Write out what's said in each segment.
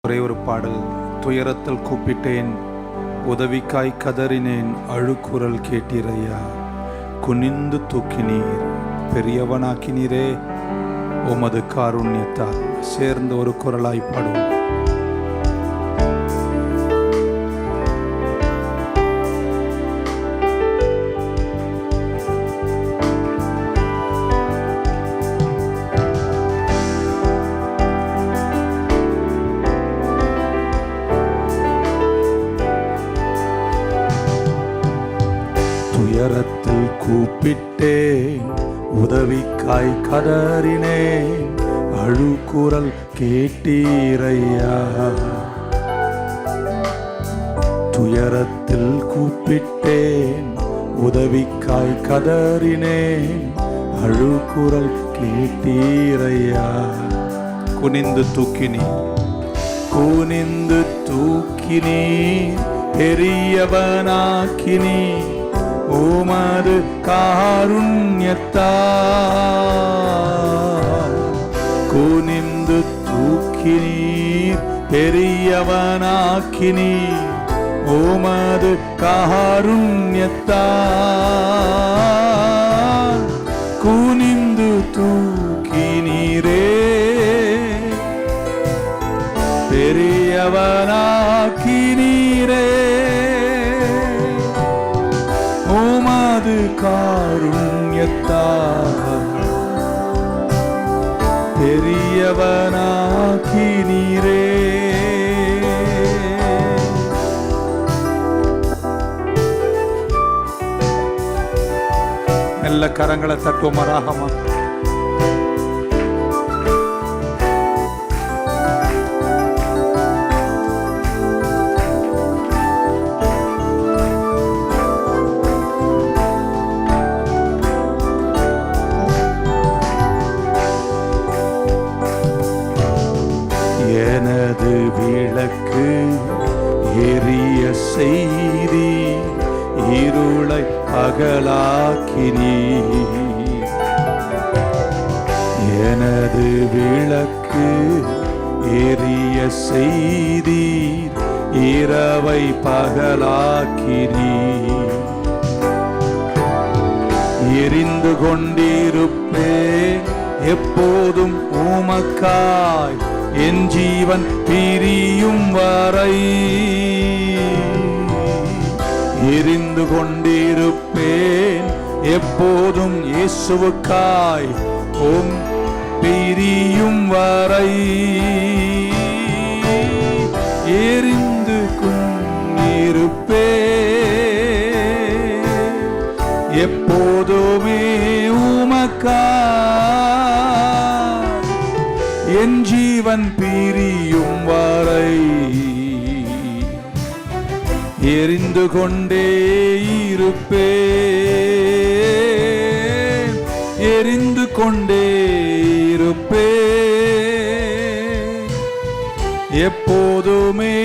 ஒரே ஒரு பாடல். துயரத்தில் கூப்பிட்டேன், உதவிக்காய் கதறினேன், அழுக்குரல் கேட்டீரையா. குனிந்து தூக்கினீர், பெரியவனாக்கினீரே, உமது காருண்யத்தால். சேர்ந்த ஒரு குரலாய் பாடுவோம். துயரத்தில் கூப்பிட்டேன், உதவிக்காய் கதறினேன், அழுக்குரல் கேட்டீரையா. துயரத்தில் கூப்பிட்டேன், உதவிக்காய் கதறினேன், அழுக்குரல் கேட்டீரையா. குனிந்து தூக்கினீர், குனிந்து தூக்கினீர், பெரியவனாக்கினீர், உமது காருண்யத்தால். குனிந்து தூக்கினீர், பெரியவனாக்கினீர், உமது காருண்யத்தால். குனிந்து தூக்கினீரே, பெரியவனாக்கினீரே, உமது காருண்யத்தால். பெரியவனாக்கினீரே. நல்ல கரங்களை தட்டுவோம் ராகமா. எனது விளக்கு எரிய செய்தி, இருளை பகலாக்கினீர். எனது விளக்கு எரிய செய்தி, இரவை பகலாக்கினீர். எரிந்து கொண்டிருப்பேன் எப்போதும் உமக்காய், என் ஜீவன் பிரியும் வரை. எரிந்து கொண்டிருப்பேன் எப்போதும் இயேசுவுக்காய், உம் பிரியும் வரை. எரிந்து கொண்டிருப்பேன் எப்போதுமே உமக்காய், என் ஜீவன் பிரியும் வரை. எரிந்து கொண்டே இருப்பேன், எரிந்து கொண்டே இருப்பேன் எப்போதுமே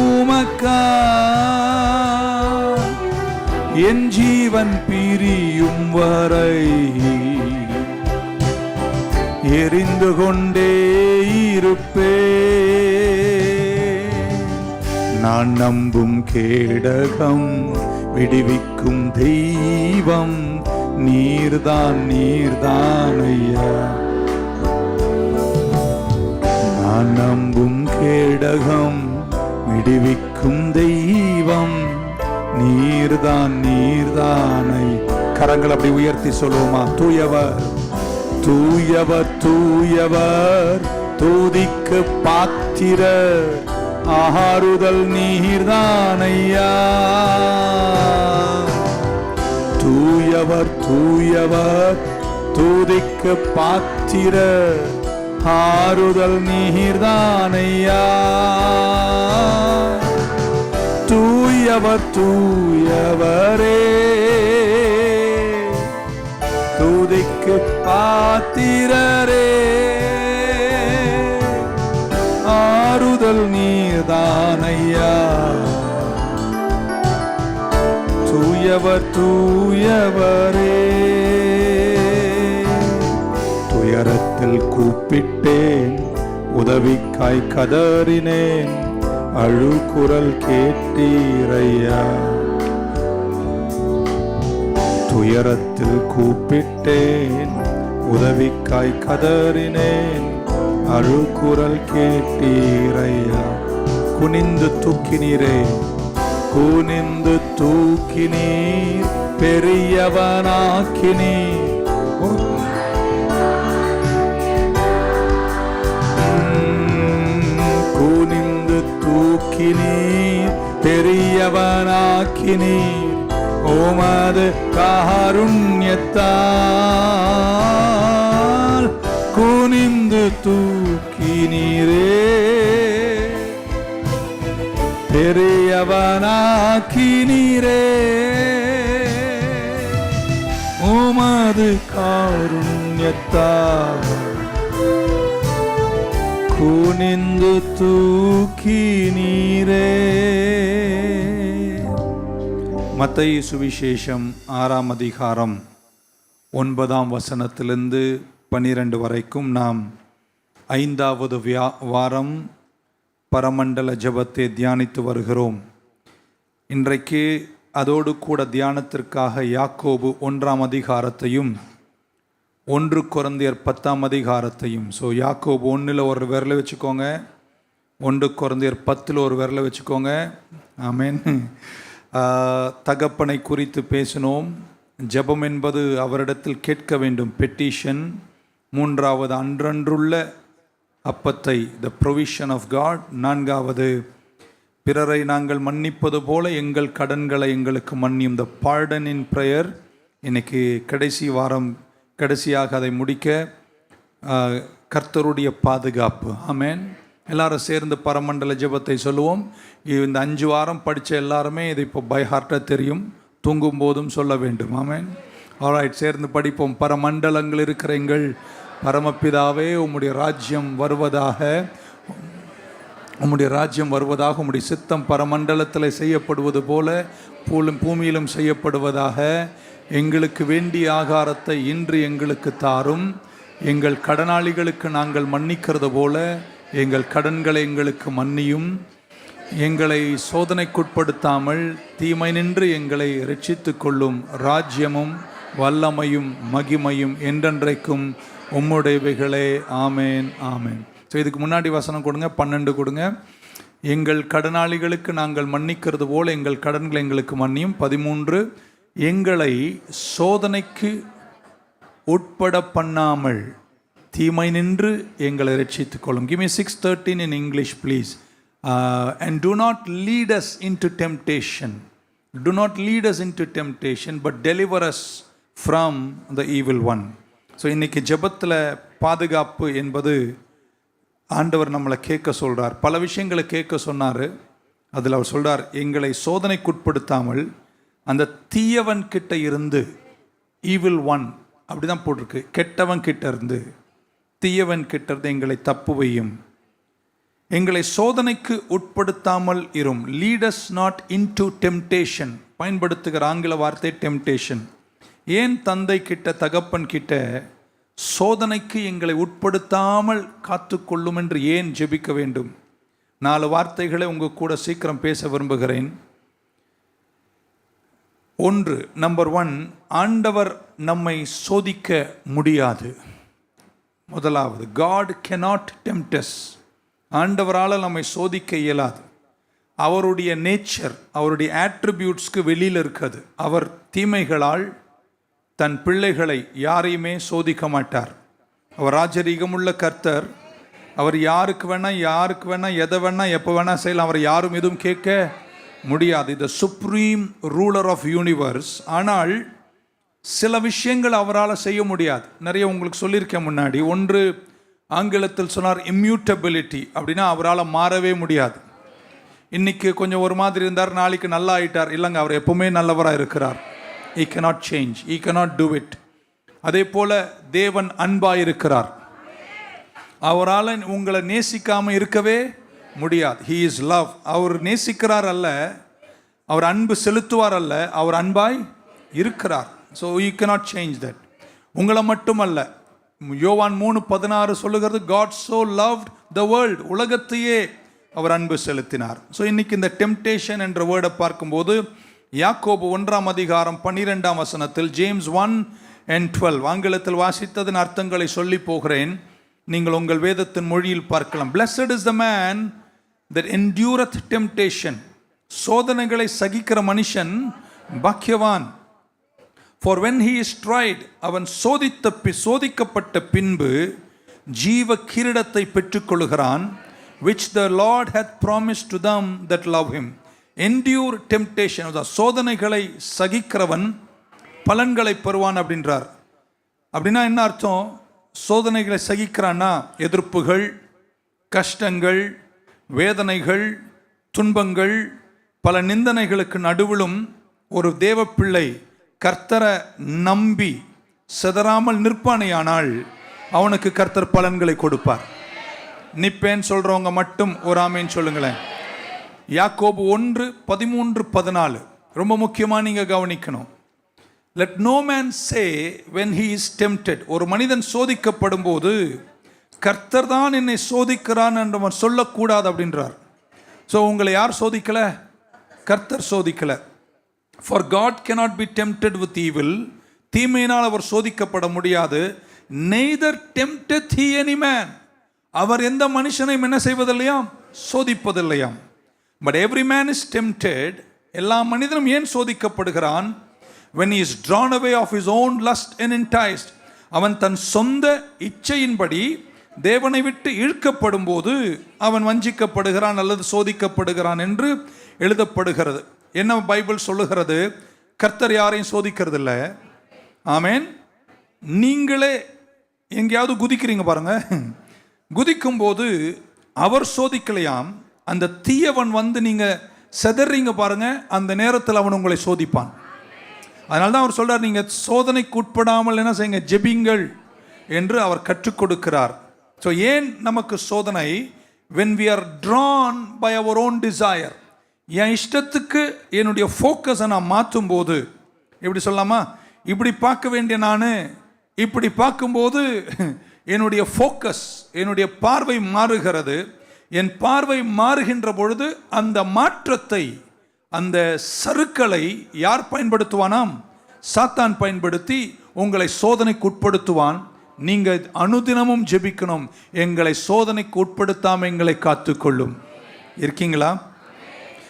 உமக்காய், என் ஜீவன் பிரியும் வரை. எரிந்து கொண்டே இருப்பேன். நான் நம்பும் கேடகம், விடுவிக்கும் தெய்வம், நீர்தான் நீர்தான் ஐயா. நான் நம்பும் கேடகம், விடுவிக்கும் தெய்வம், நீர்தான் நீர்தானை. கரங்கள் அப்படி உயர்த்தி சொல்லுவோமா? தூயவர் தூயவர் தூயவர், தூதிக்கு பாத்திரர், ஆறுதல் நீர்தானையா. தூயவர் தூயவர், தூதிக்கு பாத்திரர், ஆறுதல் நீர்தானையா. தூயவர் தூயவரே, தூதிக்கு பாத்திரரே, ஆறுதல் நீர்தானையா. தூயவர் தூயவரே. துயரத்தில் கூப்பிட்டேன், உதவிக்காய் கதறினேன், அழுகுரல் கேட்டீரையா. துயரத்தில் கூப்பிட்டேன், உதவிக்காய் கதறினேன், அழுகுரல் கேட்டீரையா. குனிந்து தூக்கினீரே, குனிந்து தூக்கினீர், பெரியவனாக்கினீர். குனிந்து தூக்கினீர், பெரியவனாக்கினீர். உமது காருண்யத்தால் குனிந்து தூக்கினீரே, பெரியவனாக்கினீரே. உமது காருண்யத்தால் குனிந்து தூக்கினீரே. மத்தேயு சுவிசேஷம் 6ஆம் அதிகாரம் 9ஆம் வசனத்திலிருந்து 12 வரைக்கும் நாம் 5வது வாரம் பரமண்டல ஜெபத்தை தியானித்து வருகிறோம். இன்றைக்கு அதோடு கூட தியானத்திற்காக யாக்கோபு 1ஆம் அதிகாரத்தையும் 1 கொரிந்தியர் 10ஆம் அதிகாரத்தையும், ஸோ யாக்கோபு 1ல் ஒரு விரலை வச்சுக்கோங்க, 1 கொரிந்தியர் 10ல் ஒரு விரலை வச்சுக்கோங்க. ஆமென். தகப்பனை குறித்து பேசினோம். ஜெபம் என்பது அவரிடத்தில் கேட்க வேண்டும், பெட்டிஷன். 3வது அன்றன்றுள்ள அப்பத்தை, த ப்ரொவிஷன் ஆஃப் காட். 4வது பிறரை நாங்கள் மன்னிப்பது போல எங்கள் கடன்களை எங்களுக்கு மன்னியும், த பார்டன் இன் ப்ரேயர். இன்னைக்கு கடைசி வாரம், கடைசியாக அதை முடிக்க கர்த்தருடைய பாதுகாப்பு. ஆமென். எல்லாரும் சேர்ந்து பரமண்டல ஜெபத்தை சொல்லுவோம். இந்த 5 வாரம் படித்த எல்லாருமே இது இப்போ பை ஹார்ட்டாக தெரியும், தூங்கும் போதும் சொல்ல வேண்டும். ஆமென். ஆல்ரைட், சேர்ந்து படிப்போம். பரமண்டலங்கள் இருக்கிற எங்கள் பரமபிதாவே, உம்முடைய ராஜ்யம் வருவதாக, உம்முடைய ராஜ்யம் வருவதாக, உம்முடைய சித்தம் பரமண்டலத்தில் செய்யப்படுவது போல பூமியிலும் செய்யப்படுவதாக. எங்களுக்கு வேண்டிய ஆகாரத்தை இன்று எங்களுக்கு தாரும். எங்கள் கடனாளிகளுக்கு நாங்கள் மன்னிக்கிறது போல எங்கள் கடன்களை எங்களுக்கு மன்னியும். எங்களை சோதனைக்குட்படுத்தாமல் தீமை நின்று எங்களை இரட்சித்து கொள்ளும். ராஜ்யமும் வல்லமையும் மகிமையும் என்றென்றைக்கும் உம்முடையவைகளே. ஆமேன், ஆமேன். ஸோ இதுக்கு முன்னாடி வசனம் கொடுங்க, 12 கொடுங்க. எங்கள் கடனாளிகளுக்கு நாங்கள் மன்னிக்கிறது போல் எங்கள் கடன்களை எங்களுக்கு மன்னியும். 13, எங்களை சோதனைக்கு உட்பட பண்ணாமல் தீமை நின்று எங்களை ரட்சித்துக் கொள்ளும். Give me 6:13 in English please. And do not lead us into temptation. Do not lead us into temptation, but deliver us from the evil one. So இன்றைக்கி ஜெபத்தில் பாதுகாப்பு என்பது ஆண்டவர் நம்மளை கேட்க சொல்கிறார். பல விஷயங்களை கேட்க சொன்னார். அதில் அவர் சொல்கிறார், எங்களை சோதனைக்குட்படுத்தாமல் அந்த தீயவன் கிட்ட இருந்து, ஈவில் ஒன் அப்படி தான் போட்டிருக்கு, கெட்டவன் கிட்ட இருந்து, தீயவன் கிட்ட இருந்து எங்களை தப்பு வையும். எங்களை சோதனைக்கு உட்படுத்தாமல் இரும். Lead as not into temptation. பயன்படுத்துகிற ஆங்கில வார்த்தை டெம்டேஷன். ஏன் தந்தை கிட்ட, தகப்பன் கிட்ட சோதனைக்கு எங்களை உட்படுத்தாமல் காத்துக்கொள்ளும் என்று ஏன் ஜெபிக்க வேண்டும்? 4 வார்த்தைகளை உங்கள் கூட சீக்கிரம் பேச விரும்புகிறேன். 1, நம்பர் 1, ஆண்டவர் நம்மை சோதிக்க முடியாது. முதலாவது, God cannot tempt us. ஆண்டவரால் நம்மை சோதிக்க இயலாது. அவருடைய நேச்சர், அவருடைய ஆட்ரிபியூட்ஸ்க்கு வெளியில் இருக்குது. அவர் தீமைகளால் தன் பிள்ளைகளை யாரையுமே சோதிக்க மாட்டார். அவர் ராஜரீகமுள்ள கர்த்தர். அவர் யாருக்கு வேணா எதை வேணா எப்போ வேணா செய்யலாம். அவர் யாரும் எதுவும் கேட்க முடியாது. The supreme ruler of universe. ஆனால் சில விஷயங்கள் அவரால் செய்ய முடியாது. நிறைய உங்களுக்கு சொல்லியிருக்கேன் முன்னாடி. 1, ஆங்கிலத்தில் சொன்னார் இம்யூட்டபிலிட்டி. அப்படின்னா அவரால் மாறவே முடியாது. இன்னைக்கு கொஞ்சம் ஒரு மாதிரி இருந்தார், நாளைக்கு நல்லா ஆயிட்டார். இல்லைங்க, அவர் எப்பவுமே நல்லவராக இருக்கிறார். He cannot change. He cannot do it. அதே போல தேவன் அன்பாக இருக்கிறார். அவரால் உங்களை நேசிக்காமல் இருக்கவே முடியாது. He is love. அவர் நேசிக்கிறார் அல்ல, அவர் அன்பு செலுத்துவார் அல்ல, அவர் அன்பாய் இருக்கிறார். So you cannot change that. உங்களை மட்டும் அல்ல, யோவான் 3:16 சொல்லுகிறது, God so loved the world, உலகத்தையே அவர் அன்பு செலுத்தினார். ஸோ இன்னைக்கு இந்த டெம்டேஷன் என்ற வேர்டை பார்க்கும்போது யாக்கோபு 1:12 ஜேம்ஸ் 1:12 ஆங்கிலத்தில் வாசித்ததன் அர்த்தங்களை சொல்லி போகிறேன், நீங்கள் உங்கள் வேதத்தின் மொழியில் பார்க்கலாம். Blessed is the man that endureth temptation, சோதனைகளை சகிக்கிற மனுஷன் பாக்கியவான். For when he is tried, அவன் சோதிக்கப்பட்ட பின்பு ஜீவ கிரீடத்தை பெற்றுக்கொள்கிறான், which the Lord hath promised to them that love him. Endure temptation, சோதனைகளை சகிக்கிறவன் பலன்களை பெறுவான் அப்படின்றார். அப்படின்னா என்ன அர்த்தம்? சோதனைகளை சகிக்கிறான்னா எதிர்ப்புகள், கஷ்டங்கள், வேதனைகள், துன்பங்கள், பல நிந்தனைகளுக்கு நடுவிலும் ஒரு தேவ பிள்ளை கர்த்தரை நம்பி சிதறாமல் நிற்பானேயானால் அவனுக்கு கர்த்தர் பலன்களை கொடுப்பார். நிப்பேன் சொல்றவங்க மட்டும் ஒரு ஆமேன் சொல்லுங்களேன். யாக்கோபு 1:13-14 ரொம்ப முக்கியமாக நீங்க கவனிக்கணும். Let no man say when he is tempted, ஒரு மனிதன் சோதிக்கப்படும் போது கர்த்தர் தான் என்னை சோதிக்கிறான் என்று சொல்லக்கூடாது அப்படின்றார். ஸோ உங்களை யார் சோதிக்கல? கர்த்தர் சோதிக்கல. For God cannot be tempted with evil, தீமையினால் அவர் சோதிக்கப்பட முடியாது. Neither tempteth he any man, அவர் எந்த மனுஷனையும் என்ன செய்வதில்லையாம்? சோதிப்பதில்லையாம். But every man is tempted, எல்லா மனிதனும் ஏன் சோதிக்கப்படுகிறான்? When he is drawn away of his own lust and enticed, அவன் தன் சொந்த இச்சையின்படி தேவனை விட்டு இழுக்கப்படும் போது அவன் வஞ்சிக்கப்படுகிறான் அல்லது சோதிக்கப்படுகிறான் என்று எழுதப்படுகிறது. என்ன பைபிள் சொல்லுகிறது? கர்த்தர் யாரையும் சோதிக்கிறது இல்லை. ஆமேன். நீங்களே எங்கேயாவது குதிக்கிறீங்க பாருங்க, குதிக்கும் போது அவர் சோதிக்கலையாம், அந்த தீயவன் வந்து நீங்க செதறீங்க பாருங்க, அந்த நேரத்தில் அவன் உங்களை சோதிப்பான். அதனால தான் அவர் சொல்றார், நீங்க சோதனைக்கு உட்படாமல் என்ன செய்யுங்க, ஜெபிங்கள் என்று அவர் கற்றுக் கொடுக்கிறார். ஸோ ஏன் நமக்கு சோதனை? when we are drawn by our own desire, என் இஷ்டத்துக்கு என்னுடைய ஃபோக்கஸை நான் மாற்றும் போது, எப்படி சொல்லலாமா, இப்படி பார்க்க வேண்டிய நான் இப்படி பார்க்கும்போது என்னுடைய ஃபோக்கஸ், என்னுடைய பார்வை மாறுகிறது. என் பார்வை மாறுகின்ற பொழுது அந்த மாற்றத்தை, அந்த சறுக்களை யார் பயன்படுத்துவானாம்? சாத்தான் பயன்படுத்தி உங்களை சோதனைக்கு உட்படுத்துவான். நீங்கள் அனுதினமும் ஜெபிக்கணும், எங்களை சோதனைக்கு உட்படுத்தாமல் எங்களை காத்துக்கொள்ளும். இருக்கீங்களா?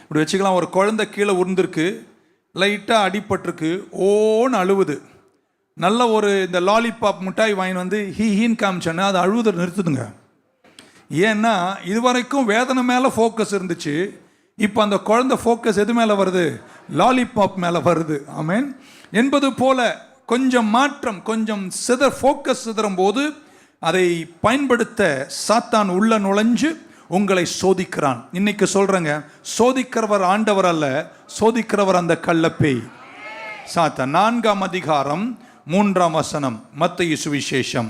இப்படி வச்சுக்கலாம். ஒரு குழந்தை கீழே உருந்திருக்கு, லைட்டாக அடிபட்டிருக்கு, ஓன்னு அழுவுது. நல்ல ஒரு இந்த லாலிபாப் மிட்டாய் வாங்கி வந்து ஹீன்னு காமிச்சோன்னா அது அழுவுதை நிறுத்துதுங்க. ஏன்னா இதுவரைக்கும் வேதனை மேலே ஃபோக்கஸ் இருந்துச்சு, இப்போ அந்த குழந்தை ஃபோக்கஸ் எது மேலே வருது? லாலிபாப் மேலே வருது. ஆமேன். என்பது போல கொஞ்சம் மாற்றம், கொஞ்சம் ஃபோக்கஸ் சிதறும் போது அதை பயன்படுத்த சாத்தான் உள்ள நுழைஞ்சு உங்களை சோதிக்கிறான். இன்னைக்கு சொல்றேங்க, சோதிக்கிறவர் ஆண்டவர் அல்ல, சோதிக்கிறவர் அந்த கள்ளப்பேய் சாத்தான். 4:3 மத்தேயு சுவிசேஷம்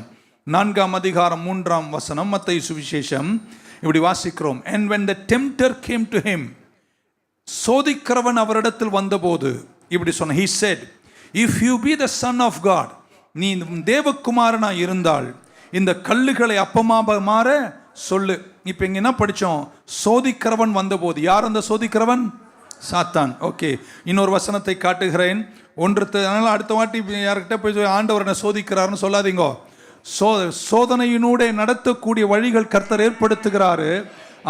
4:3 மத்தேயு சுவிசேஷம் இப்படி வாசிக்கிறோம். And when the tempter came to him, சோதிக்கிறவன் அவரிடத்தில் வந்தபோது இப்படி சொன்ன, he said, if you be the son of God, நீ தேவகுமாரனா இருந்தால் இந்த கல்லுகளை அப்பமாக மாற சொல்லு. இப்போ இங்க என்ன படித்தோம்? சோதிக்கிறவன் வந்தபோது. யார் அந்த சோதிக்கிறவன்? சாத்தான். ஓகே, இன்னொரு வசனத்தை காட்டுகிறேன். அதனால் அடுத்த வாட்டி யார்கிட்ட போய் ஆண்டவர் என்ன சோதிக்கிறாருன்னு சொல்லாதீங்க. சோதனையினூடே நடத்தக்கூடிய வழிகள் கர்த்தர் ஏற்படுத்துகிறாரு.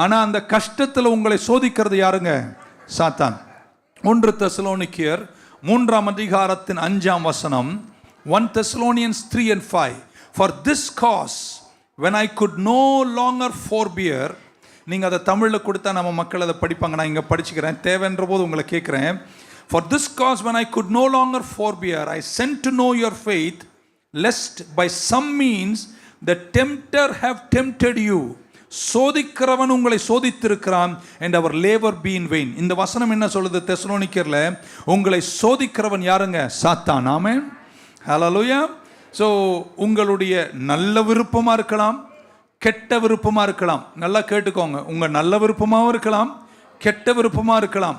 ஆனால் அந்த கஷ்டத்தில் உங்களை சோதிக்கிறது யாருங்க? சாத்தான். 1 தெசலோனிக்கேயர் 3:5 1 Thessalonians 3:5 For this cause when I could no longer forbear, நீங்கள் அதை தமிழில் கொடுத்தா நம்ம மக்கள் அதை படிப்பாங்க, நான் இங்கே படிச்சுக்கிறேன், தேவைன்ற போது உங்களை கேட்குறேன். For this cause when I could no longer forbear, I sent to know your faith, lest by some means the tempter have tempted you. சோதிக்கிறவன் உங்களை சோதித்திருக்கிறான் and our labor be in vain. இந்த வசனம் என்ன சொல்லுது? தெசலோனிக்கேயர்ல உங்களை சோதிக்கிறவன் யாருங்க? சாத்தான். ஆமென். ஹல்லேலூயா. ஸோ உங்களுடைய நல்ல விருப்பமாக இருக்கலாம், கெட்ட விருப்பமாக இருக்கலாம். நல்லா கேட்டுக்கோங்க, உங்கள் நல்ல விருப்பமாகவும் இருக்கலாம், கெட்ட விருப்பமாக இருக்கலாம்.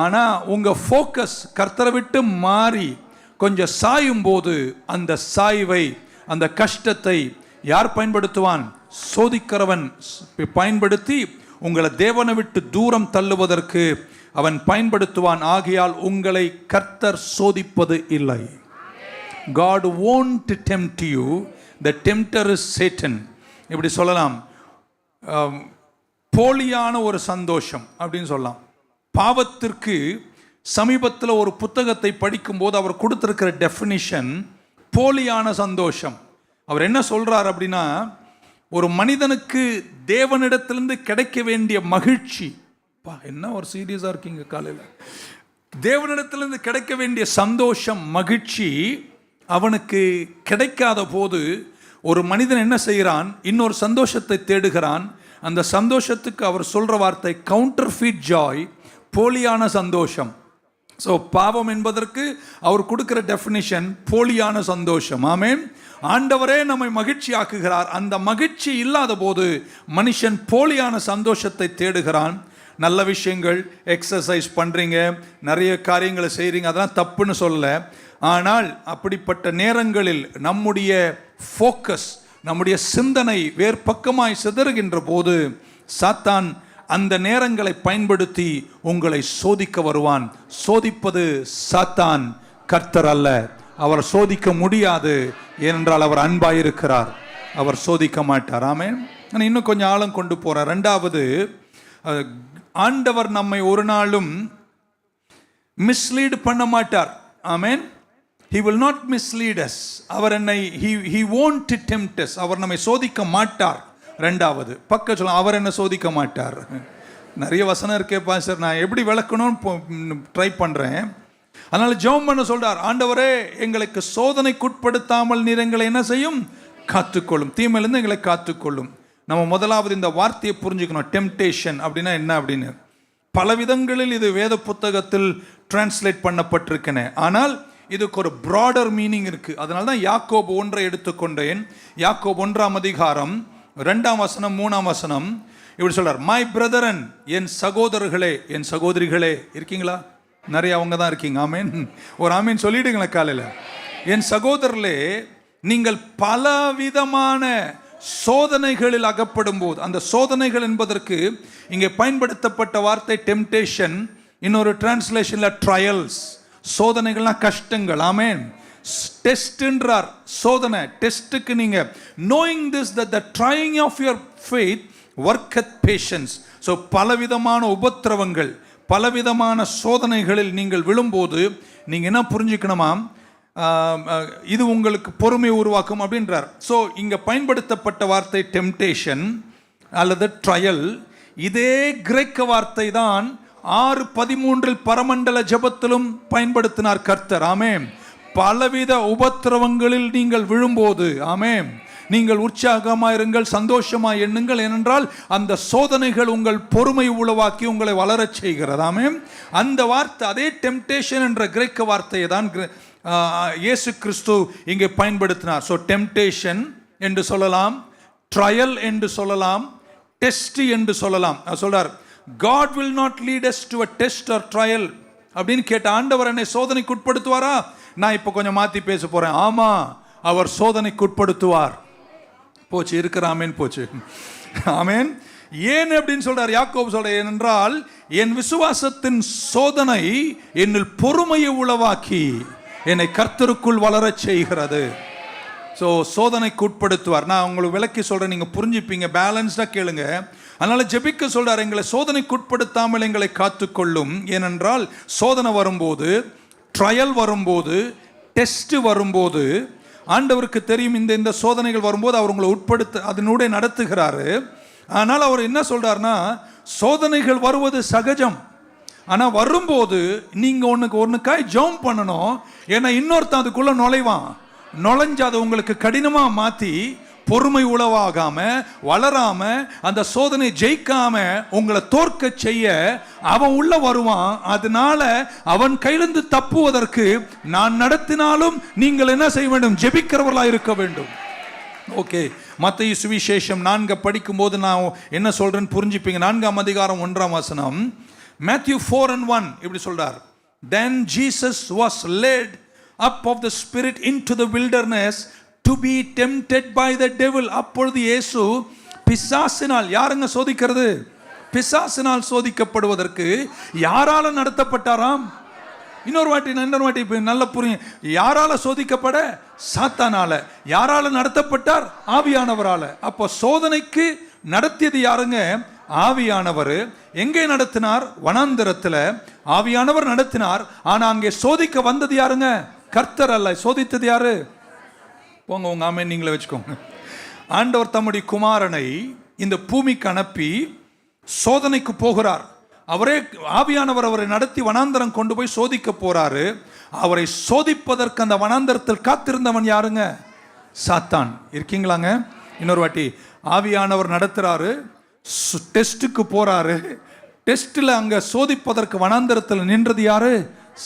ஆனால் உங்கள் ஃபோக்கஸ் கர்த்தரை விட்டு மாறி கொஞ்சம் சாயும் போது அந்த சாய்வை அந்த கஷ்டத்தை யார் பயன்படுத்துவான்? சோதிக்கிறவன் பயன்படுத்தி உங்களை தேவனை விட்டு தூரம் தள்ளுவதற்கு அவன் பயன்படுத்துவான். ஆகையால் உங்களை கர்த்தர் சோதிப்பது இல்லை. God won't tempt you. The tempter is Satan. இப்படி சொல்லலாம், போலியான ஒரு சந்தோஷம் அப்படின்னு சொல்லலாம். பாவத்திற்கு சமீபத்தில் ஒரு புத்தகத்தை படிக்கும்போது அவர் கொடுத்திருக்கிற டெஃபினிஷன் போலியான சந்தோஷம். அவர் என்ன சொல்றார் அப்படின்னா, ஒரு மனிதனுக்கு தேவனிடத்திலிருந்து கிடைக்க வேண்டிய மகிழ்ச்சி, என்ன ஒரு சீரியஸா இருக்கீங்க காலையில், தேவனிடத்திலிருந்து கிடைக்க வேண்டிய சந்தோஷம், மகிழ்ச்சி அவனுக்கு கிடைக்காத போது ஒரு மனிதன் என்ன செய்கிறான்? இன்னொரு சந்தோஷத்தை தேடுகிறான். அந்த சந்தோஷத்துக்கு அவர் சொல்ற வார்த்தை கவுண்டர்ஃபீட் ஜாய், போலியான சந்தோஷம். ஸோ பாவம் என்பதற்கு அவர் கொடுக்கிற டெஃபினிஷன் போலியான சந்தோஷம். ஆமென். ஆண்டவரே நம்மை மகிழ்ச்சி ஆக்குகிறார். அந்த மகிழ்ச்சி இல்லாத போது மனுஷன் போலியான சந்தோஷத்தை தேடுகிறான். நல்ல விஷயங்கள், எக்ஸசைஸ் பண்ணுறீங்க, நிறைய காரியங்களை செய்கிறீங்க, அதெல்லாம் தப்புன்னு சொல்லல. ஆனால் அப்படிப்பட்ட நேரங்களில் நம்முடைய ஃபோக்கஸ், நம்முடைய சிந்தனை வேறு பக்கமாய் சிதறுகின்ற போது சாத்தான் அந்த நேரங்களை பயன்படுத்தி உங்களை சோதிக்க வருவான். சோதிப்பது சாத்தான், கர்த்தர் அல்ல. அவர் சோதிக்க முடியாது, ஏனென்றால் அவர் அன்பாயிருக்கிறார். அவர் சோதிக்க மாட்டார். ஆமென். நான் இன்னும் கொஞ்சம் ஆழம் கொண்டு போறேன். ரெண்டாவது, ஆண்டவர் நம்மை ஒரு நாளும் மிஸ்லீட் பண்ண மாட்டார். ஆமென். He will not mislead us. அவர் என்னை he won't tempt us. அவர் நம்மை சோதிக்க மாட்டார். ரெண்டாவது பக்கம் சொல்ல, அவர் என்ன சோதிக்க மாட்டார். நிறைய வசனம் இருக்கே பாஸ்டர், நான் எப்படி விளக்கணும்னு ட்ரை பண்றேன். அதனால ஜெபம் பண்ண சொல்றார், ஆண்டவரே எங்களுக்கு சோதனைக்குட்படுத்தாமல் நீர் எங்களை என்ன செய்யும்? காத்துக்கொள்ளும், தீமையிலிருந்து எங்களை காத்துக்கொள்ளும். நம்ம முதலாவது இந்த வார்த்தையை புரிஞ்சுக்கணும். டெம்டேஷன் அப்படின்னா என்ன அப்படின்னு பல விதங்களில் இது வேத புத்தகத்தில் டிரான்ஸ்லேட் பண்ணப்பட்டிருக்கேன். ஆனால் இதுக்கு ஒரு ப்ராடர் மீனிங் இருக்கு. அதனால தான் யாக்கோபு 1 எடுத்துக்கொண்டேன். யாக்கோபு 1 அதிகாரம் 2 வசனம் 3 வசனம் இப்படி சொல்றார், மை பிரதரன், என் சகோதரர்களே, என் சகோதரிகளே. இருக்கீங்களா? நிறைய அவங்க தான் இருக்கீங்க. ஆமேன். ஒரு ஆமீன் சொல்லிடுங்களா காலையில். என் சகோதரர்களே, நீங்கள் பலவிதமான சோதனைகளில் அகப்படும் போது, அந்த சோதனைகள் என்பதற்கு இங்கே பயன்படுத்தப்பட்ட வார்த்தை டெம்டேஷன், இன்னொரு டிரான்ஸ்லேஷன்ல ட்ரையல்ஸ். சோதனைகள்னா கஷ்டங்கள். ஆமென். டெஸ்ட்ன்றார், சோதனை. டெஸ்ட்டுக்கு நீங்க knowing this that the trying of your faith worketh patience. So பலவிதமான உபத்திரவங்கள், பலவிதமான சோதனைகளில் நீங்கள் விழும்போது நீங்க என்ன புரிஞ்சுக்கணுமா? இது உங்களுக்கு பொறுமை உருவாக்கும் அப்படின்றார். ஸோ இங்க பயன்படுத்தப்பட்ட வார்த்தை டெம்டேஷன் அல்லது ட்ரையல். இதே கிரேக்க வார்த்தை தான் 6:13 பரமண்டல ஜெபத்திலும் பயன்படுத்தினார் கர்த்தர். ஆமென். பலவித உபத்திரவங்களில் நீங்கள் விழும்போது, ஆமென், நீங்கள் உற்சாகமாயிருங்கள், சந்தோஷமாய் எண்ணுங்கள், ஏனென்றால் அந்த சோதனைகள் உங்கள் பொறுமை உளவாக்கி உங்களை வளரச் செய்கிறது. ஆமென். அந்த வார்த்தை, அதே டெம்டேஷன் என்ற கிரேக்க வார்த்தையை தான் இயேசு கிறிஸ்து இங்கே பயன்படுத்தினார். ஸோ டெம்டேஷன் என்று சொல்லலாம், ட்ரையல் என்று சொல்லலாம், டெஸ்ட் என்று சொல்லலாம். சொல்றார், God will not lead us to a test or trial. அப்படின்னு கேட்ட, ஆண்டவர் என்னை சோதனைக்கு உட்படுத்துவாரா? நான் இப்போ கொஞ்சம் மாற்றி பேச போறேன். ஆமா, அவர் சோதனைக்கு உட்படுத்துவார். போச்சு, இருக்கிற ஆமேன் போச்சு. ஆமேன். ஏன் அப்படின்னு சொல்றார் யாக்கோபு சொல்ற, ஏனென்றால் என் விசுவாசத்தின் சோதனை என்னில் பொறுமையை உளவாக்கி என்னை கர்த்தருக்குள் வளரச் செய்கிறது. ஸோ சோதனைக்கு உட்படுத்துவார். நான் உங்களுக்கு விளக்கி சொல்றேன், நீங்க புரிஞ்சுப்பீங்க. பேலன்ஸ்டா கேளுங்க. அதனால ஜெபிக்க சொல்றார், எங்களை சோதனைக்கு உட்படுத்தாமல் எங்களை காத்துக்கொள்ளும். ஏனென்றால் சோதனை வரும்போது, ட்ரையல் வரும்போது, டெஸ்ட் வரும்போது, ஆண்டவருக்கு தெரியும் இந்த சோதனைகள் வரும்போது அவர் உங்களை உட்படுத்த அதனுடைய நடத்துகிறாரு. ஆனால் அவர் என்ன சொல்றாருன்னா, சோதனைகள் வருவது சகஜம். ஆனா வரும்போது நீங்க ஒண்ணுக்காய் ஜெபம் பண்ணணும். ஏன்னா இன்னொருத்தன் அதுக்குள்ள நுழைஞ்சு அதை உங்களுக்கு கடினமா மாத்தி பொறுமை உளவாகாம, வளராம, அந்த சோதனை ஜெயிக்காம உங்களை தோற்க செய்ய அவன் உள்ள வருவான். அதனால அவன் கையிலிருந்து தப்புவதற்கு நான் நடத்தினாலும் நீங்கள் என்ன செய்ய வேண்டும்? ஜெபிக்கிறவர்களா இருக்க வேண்டும். ஓகே, மத்தேயு சுவிசேஷம் 4 படிக்கும் போது நான் என்ன சொல்றேன்னு புரிஞ்சுப்பீங்க. 4 அதிகாரம் 1 வசனம், Matthew 4:1 இப்படி சொல்றார், Then Jesus was led up of the Spirit into the wilderness to be tempted by the devil. அப்பொழுது இயேசு பிசாசினால், யாருங்க சோதிக்கிறது? பிசாசினால் சோதிக்கப்படுவதற்கு யாரால நடத்தப்பட்டாராம்? இன்னொரு வாட்டி நல்ல புரியும். யாரால சோதிக்கப்பட? சாத்தானால. யாரால நடத்தப்பட்டார்? ஆவியானவரால. அப்போ சோதனைக்கு நடத்தியது யாருங்க? ஆவியானவர். எங்கே நடத்தினார்? வனாந்தரத்தில் ஆவியானவர் நடத்தினார். ஆனா அங்கே சோதிக்க வந்தது யாருங்க? கர்த்தர் அல்ல. சோதித்தது யாரு? போங்க, உங்க ஆமே நீங்களே வச்சுக்கோங்க. ஆண்டவர் தம்முடைய குமாரனை இந்த பூமிக்கு அனுப்பி சோதனைக்கு போகிறார். அவரே ஆவியானவர் அவரை நடத்தி வனாந்தரம் கொண்டு போய் சோதிக்க போறாரு. அவரை சோதிப்பதற்கு அந்த வனாந்தரத்தில் காத்திருந்தவன் யாருங்க? சாத்தான். இருக்கீங்களாங்க? இன்னொரு வாட்டி, ஆவியானவர் நடத்துறாரு, டெஸ்ட்டுக்கு போறாரு. டெஸ்ட்ல அங்க சோதிப்பதற்கு வனாந்தரத்தில் நின்றது யாரு?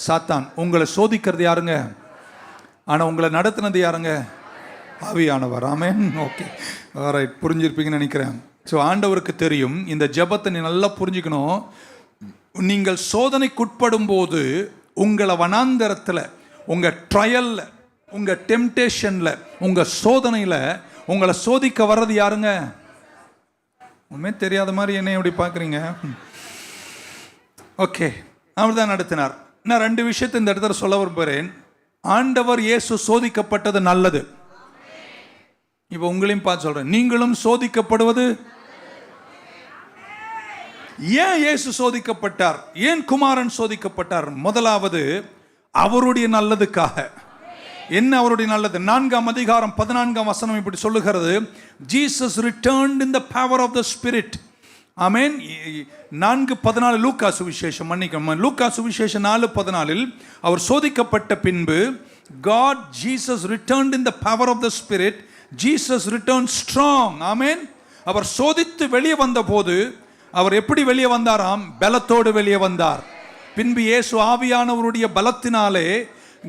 சாத்தான். உங்களை சோதிக்கிறது யாருங்க? ஆனா உங்களை நடத்தினது யாருங்க? ஆவியானவர். ஆமென். ஓகே, ரைட், புரிஞ்சிருப்பீங்கன்னு நினைக்கிறேன். ஸோ ஆண்டவருக்கு தெரியும். இந்த ஜெபத்தை நீ நல்லா புரிஞ்சுக்கணும். நீங்கள் சோதனைக்குட்படும் போது உங்களை வனாந்தரத்தில், உங்கள் ட்ரையலில், உங்கள் டெம்டேஷனில், உங்கள் சோதனையில் உங்களை சோதிக்க வர்றது யாருங்க? உண்மை தெரியாத மாதிரி என்ன எப்படி பார்க்குறீங்க? ஓகே, அவர் தான் நடத்தினார். நான் 2 விஷயத்தை இந்த இடத்துல சொல்ல விரும்புகிறேன். ஆண்டவர் இயேசு சோதிக்கப்பட்டது நல்லது. இப்போ உங்களையும் பார்த்து சொல்கிறேன், நீங்களும் சோதிக்கப்படுவது. ஏன் இயேசு சோதிக்கப்பட்டார்? ஏன் குமாரன் சோதிக்கப்பட்டார்? முதலாவது அவருடைய நல்லதுக்காக. என்ன அவருடைய நல்லது? 4ஆம் அதிகாரம் 14ஆம் வசனம் இப்படி சொல்லுகிறது, Jesus returned in the power of the spirit. ஆமென். 4:14 லூக்கா சுவிசேஷம், மன்னிக்கணும், லூக்கா சுவிசேஷம் 4:14 அவர் சோதிக்கப்பட்ட பின்பு God Jesus returned in the power of the Spirit. Jesus returned strong. ஆமென். அவர் சோதித்து வெளியே வந்த போது அவர் எப்படி வெளியே வந்தாராம்? பலத்தோடு வெளியே வந்தார். பின்பு இயேசு ஆவியானவருடைய பலத்தினாலே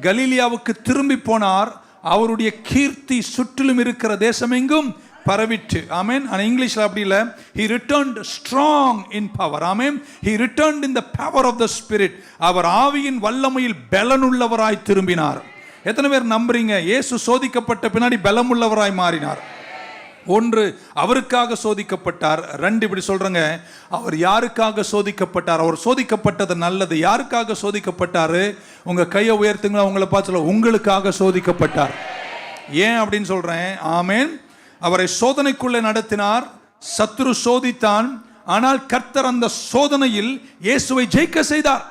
கலிலியாவுக்கு திரும்பி போனார். அவருடைய கீர்த்தி சுற்றிலும் இருக்கிற தேசமெங்கும் பரவிட்டு. ஆமென். ஆனா இங்கிலீஷ்ல அப்படி இல்லை. He returned strong in power. Amen. He returned in the power of the Spirit. அவர் ஆவியின் வல்லமையில் பலனுள்ளவராய் திரும்பினார். எத்தனை பேர் நம்புறீங்க இயேசு சோதிக்கப்பட்ட பின்னாடி பலமுள்ளவராய் மாறினார்? 1, அவருக்காக சோதிக்கப்பட்டார். 2, இப்படி சொல்றங்க, அவர் யாருக்காக சோதிக்கப்பட்டார்? அவர் சோதிக்கப்பட்டது நல்லது. யாருக்காக சோதிக்கப்பட்டாரு? உங்க கையை உயர்த்துங்க, உங்களை பார்த்து சொல்ல, உங்களுக்காக சோதிக்கப்பட்டார். ஏன் அப்படின்னு சொல்றேன்? ஆமென். அவரை சோதனைக்குள்ளே நடத்தினார். சத்துரு சோதித்தான். ஆனால் கர்த்தர் அந்த சோதனையில் இயேசுவை ஜெயிக்க செய்தார்.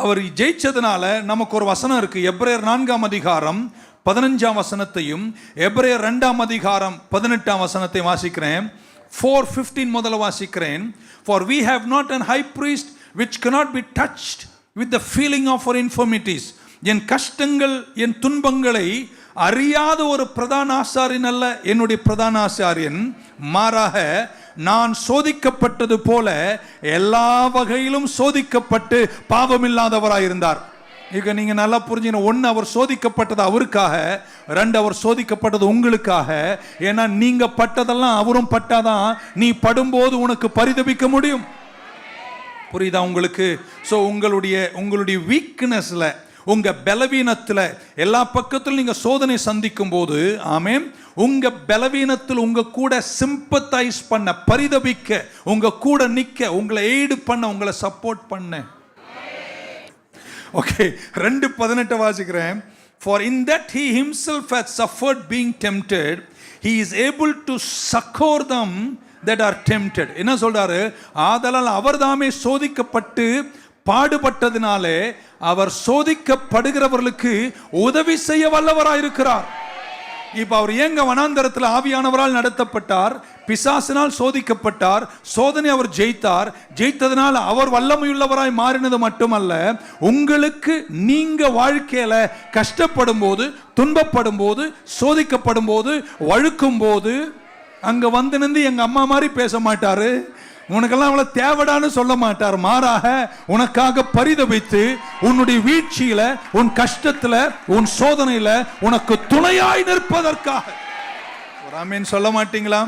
அவர் ஜெயிச்சதுனால நமக்கு ஒரு வசனம் இருக்கு. எபிரேயர் 4ஆம் அதிகாரம் 15ஆம் வசனத்தையும் எபிரேயர் 2ஆம் அதிகாரம் 18ஆம் வசனத்தை வாசிக்கிறேன். 4:15 முதல்ல வாசிக்கிறேன். For we have not an high priest which cannot be touched with the feeling of our infirmities. என் கஷ்டங்கள், என் துன்பங்களை அறியாத ஒரு பிரதான ஆசாரியன் அல்ல என்னுடைய பிரதான ஆசாரியன். மாறாக நான் சோதிக்கப்பட்டது போல எல்லா வகையிலும் சோதிக்கப்பட்டு பாவமில்லாதவராயிருந்தார். இங்க நீங்க நல்லா புரிஞ்சுக்கணும். 1, அவர் சோதிக்கப்பட்டது அவருக்காக. 2, அவர் சோதிக்கப்பட்டது உங்களுக்காக. ஏன்னா நீங்க பட்டதெல்லாம் அவரும் பட்டாதான் நீ படும்போது உனக்கு பரிதபிக்க முடியும். புரியுதா உங்களுக்கு? ஸோ உங்களுடைய வீக்னஸ்ல, உங்க பலவீனத்தில், எல்லா பக்கத்திலும் நீங்க சோதனை சந்திக்கும் போது, ஆமென், உங்க பலவீனத்தில் உங்க கூட சிம்பத்தைஸ் பண்ண, பரிதபிக்க, உங்க கூட நிக்க, உங்களை எய்டு பண்ண, உங்களை சப்போர்ட் பண்ண. ஓகே, 2:18 வாசிக்கிறேன். For in that he himself had suffered being tempted, he is able to succor them that are tempted. என்ன சொல்றாரு? ஆதலால் அவர் தாமே சோதிக்கப்பட்டு பாடுபட்டதினாலே அவர் சோதிக்கப்படுகிறவர்களுக்கு உதவி செய்ய வல்லவராயிருக்கிறார். இப்ப அவர் ஏங்க வனாந்தரத்தில் ஆவியானவரால் நடத்தப்பட்டார், பிசாசினால் சோதிக்கப்பட்டார், சோதனை அவர் ஜெயித்தார். ஜெயித்ததனால் அவர் வல்லமையுள்ளவராய் மாறினது மட்டுமல்ல, உங்களுக்கு நீங்க வாழ்க்கையில கஷ்டப்படும் போது, துன்பப்படும் போது, சோதிக்கப்படும் போது, வழுக்கும் போது அங்க வந்து நின்று எங்க அம்மா மாதிரி பேச மாட்டாரு, உனக்கெல்லாம் அவ்வளவு தேவடான்னு சொல்ல மாட்டார். மாறாக உனக்காக பரிதபித்து உன்னுடைய வீழ்ச்சியில, உன் கஷ்டத்துல, உன் சோதனையில உனக்கு துணையாய் நிற்பதற்காக. ஒரு ஆமென் சொல்ல மாட்டீங்களா?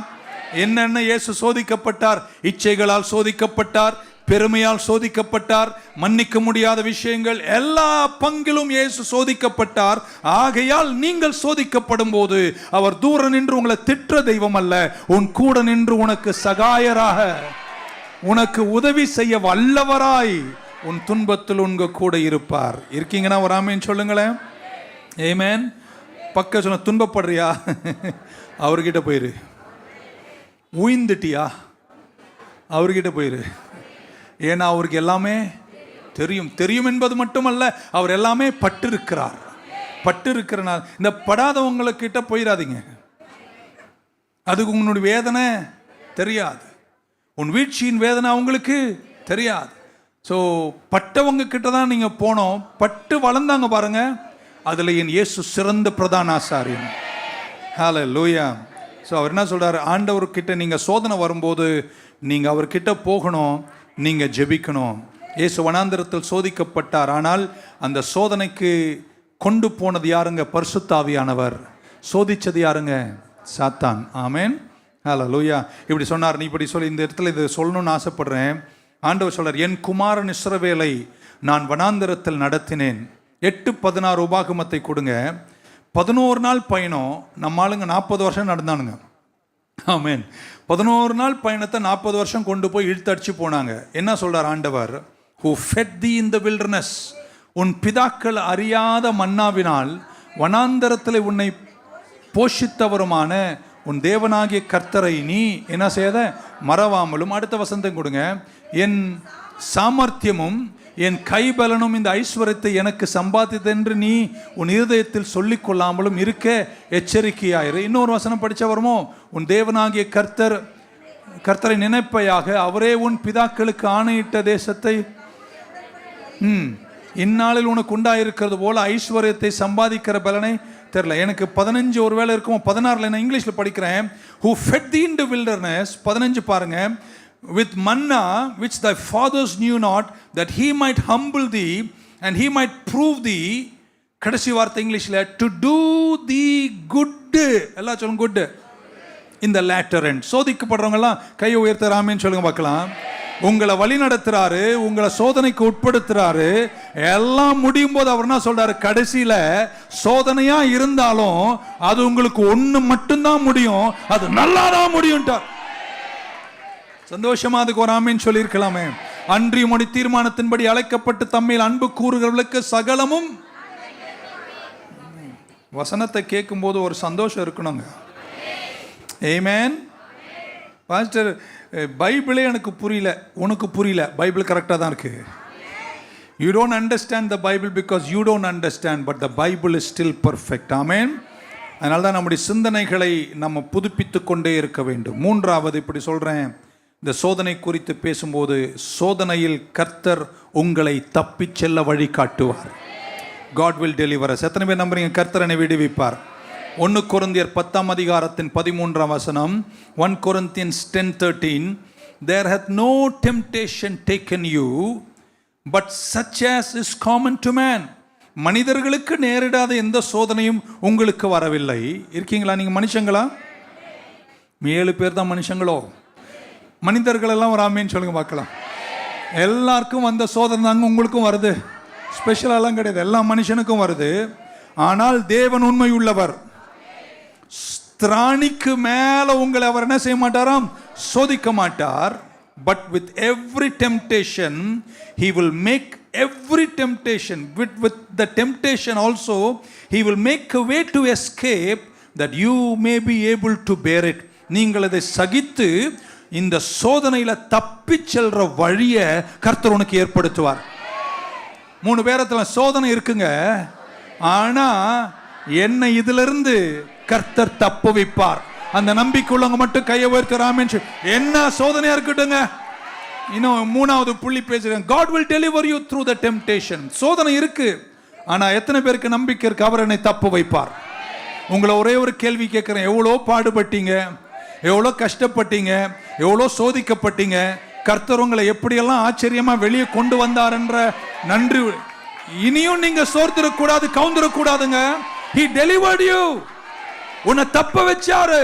என்னென்ன இயேசு சோதிக்கப்பட்டார்? இச்சைகளால் சோதிக்கப்பட்டார், பெருமையால் சோதிக்கப்பட்டார். மன்னிக்க முடியாத விஷயங்கள் எல்லா பங்கிலும் இயேசு சோதிக்கப்பட்டார். ஆகையால் நீங்கள் சோதிக்கப்படும் போது அவர் தூர நின்று உங்களை திட்டுற தெய்வம் அல்ல, உன் கூட நின்று உனக்கு சகாயராக, உனக்கு உதவி செய்ய வல்லவராய் உன் துன்பத்தில் உங்க கூட இருப்பார். இருக்கீங்கன்னா ஒரு ஆமேன் சொல்லுங்களேன். ஆமென். பக்க சொன்ன துன்பப்படுறியா, அவர்கிட்ட போயிரு. உயிர்ந்துட்டியா, அவர்கிட்ட போயிரு. ஏன்னா அவருக்கு எல்லாமே தெரியும். தெரியும் என்பது மட்டுமல்ல, அவர் எல்லாமே பட்டிருக்கிறார். பட்டிருக்கிறனால இந்த படாதவங்களுக்கிட்ட போயிடாதீங்க. அதுக்கு உன்னுடைய வேதனை தெரியாது, உன் வீழ்ச்சியின் வேதனை அவங்களுக்கு தெரியாது. ஸோ பட்டவங்க கிட்ட தான் நீங்கள் போனோம். பட்டு வளர்ந்தாங்க பாருங்க, அதில் என் இயேசு சிறந்த பிரதான ஆசாரியன். ஹல்லேலூயா. ஸோ அவர் என்ன சொல்கிறார், ஆண்டவர்கிட்ட நீங்கள் சோதனை வரும்போது நீங்கள் அவர்கிட்ட போகணும், நீங்கள் ஜெபிக்கணும். இயேசு வனாந்திரத்தில் சோதிக்கப்பட்டார். ஆனால் அந்த சோதனைக்கு கொண்டு போனது யாருங்க? பரிசுத்த ஆவியானவர். சோதிச்சது யாருங்க? சாத்தான். ஆமென். ஹல்லேலூயா. இப்படி சொன்னார். நீ இப்படி சொல்லி இந்த இடத்துல இது சொல்லணும்னு ஆசைப்படுறேன். ஆண்டவர் சொல்றார், என் குமாரன் இஸ்ரவேலை நான் வனாந்திரத்தில் நடத்தினேன். 8:16 உபாகமத்தை கொடுங்க. 11 நாள் பயணம். நம்ம ஆளுங்க 40 வருஷம் நடந்தானுங்க. ஆமென். 11 நாள் பயணத்தை 40 வருஷம் கொண்டு போய் இழுத்தடிச்சு போனாங்க. என்ன சொல்றார் ஆண்டவர்? who fed thee in the wilderness, உன் பிதாக்கள் அறியாத மன்னாவினால் வனாந்தரத்தில் உன்னை போஷித்தவருமான உன் தேவனாகிய கர்த்தரை நீ என்ன செய்த? மறவாமலும். அடுத்த வசனத்தை கொடுங்க. என் சாமர்த்தியமும் என் கைபலனும் இந்த ஐஸ்வர்யத்தை எனக்கு சம்பாதித்தென்று நீ உன் இருதயத்தில் சொல்லிக் கொள்ளாமலும் இருக்க எச்சரிக்கையாயிரு. இன்னொரு வசனம் படிச்ச வருமோ, உன் தேவனாகிய கர்த்தரை நினைப்பையாக, அவரே உன் பிதாக்களுக்கு ஆணையிட்ட தேசத்தை இந்நாளில் உனக்கு உண்டாயிருக்கிறது போல ஐஸ்வர்யத்தை சம்பாதிக்கிற பலனை தெரியல. எனக்கு 15 ஒரு வேலை இருக்குமோ, 16 நான் இங்கிலீஷில் படிக்கிறேன். who fed thee in the wilderness. 15 பாருங்க. with manna which thy fathers knew not, that he might humble thee and he might prove thee. கடைசி வார்த்தை இங்கிலீஷில் to do thee good. எல்லாம் சொல்லுங்க good in the latter end. சோதிக்கப்படுறவங்கலாம் கையை உயர்த்த ஆமென் சொல்லுங்க பார்க்கலாம். உங்களை வழி நடத்துறாரு, உங்களை சோதனைக்கு உட்படுத்துறாரு. எல்லாம் முடியும் போது அவர் என்ன சொல்றாரு? கடைசியில சோதனையா இருந்தாலும் அது உங்களுக்கு ஒண்ணு மட்டும்தான் முடியும், அது நல்லாதான் முடியும்ட்டார். சந்தோஷமா அதுக்கு ஒரு ஆமென் சொல்லி இருக்கலாமே. அன்றியும் உடைய தீர்மானத்தின்படி அழைக்கப்பட்டு தம்மில் அன்பு கூறுகிறவர்களுக்கு சகலமும். வசனத்தை கேட்கும் போது ஒரு சந்தோஷம் இருக்கணுங்க. ஆமென். பாஸ்டர், பைபிளே எனக்கு புரியல. உனக்கு புரியல, பைபிள் கரெக்டாக தான் இருக்கு. You don't understand the Bible because you don't understand, but the Bible is still perfect. ஆமென். அதனால தான் நம்முடைய சிந்தனைகளை நம்ம புதுப்பித்து கொண்டே இருக்க வேண்டும். மூன்றாவது இப்படி சொல்கிறேன், இந்த சோதனை குறித்து பேசும்போது, சோதனையில் கர்த்தர் உங்களை தப்பி செல்ல வழி காட்டுவார். God will deliver us. எத்தனை பேர் நம்புறீங்க கர்த்தர் என்னை விடுவிப்பார்? 1 கொரிந்தியர் 10:13 1 Corinthians 10:13 there hath no temptation taken you but such as is common to man. மனிதர்களுக்கு நேரிடாத எந்த சோதனையும் உங்களுக்கு வரவில்லை. இருக்கீங்களா நீங்க மனுஷங்களா? 7 பேர் தான் மனுஷங்களோ? மனிதர்கள் எல்லாம் ஒரு ஆமென் சொல்லுங்க பார்க்கலாம். எல்லாருக்கும் வந்த சோதனை தாங்க உங்களுக்கும் வருது. ஸ்பெஷலாலாம் கிடையாது, எல்லா மனுஷனுக்கும் வருது. ஆனால் தேவன் உண்மை உள்ளவர். திராணிக்கு மேல உங்களை அவர் என்ன செய்ய மாட்டாராம்? சோதிக்க மாட்டார். But with every temptation he will make every temptation with the temptation also he will make a way to escape that you may be able to bear it. நீங்கள் அதை சகித்து இந்த சோதனையில தப்பி செல்ற வழியை கர்த்தர் உனக்கு ஏற்படுத்துவார். 3 பேரத்துல சோதனை இருக்குங்க, ஆனா என்னை இதிலிருந்து கர்த்தர் தப்பு வைப்பார். அந்த நம்பிக்கை உள்ளவங்க மட்டும் கையை உயர்த்தராமே. என்ன சோதனையா இருக்கட்டுங்க. இன்னும் 3வது புள்ளி பேசுறேன். God will deliver you through the temptation. சோதனை இருக்கு, ஆனா எத்தனை பேருக்கு நம்பிக்கை இருக்கு அவர் என்னை தப்பு வைப்பார்? உங்களை ஒரே ஒரு கேள்வி கேட்கிறேன். எவ்வளோ பாடுபட்டீங்க, எவ்வளோ கஷ்டப்பட்டீங்க, எவ்வளோ சோதிக்கப்பட்டீங்க, கர்த்தர் உங்களை எப்படியெல்லாம் ஆச்சரியமா வெளியே கொண்டு வந்தார் என்ற நன்றி. இனியும் நீங்க சோர்த்திடக்கூடாது, கவுந்திடக்கூடாதுங்க. He delivered you. உன்னை தப்ப வச்சாரு,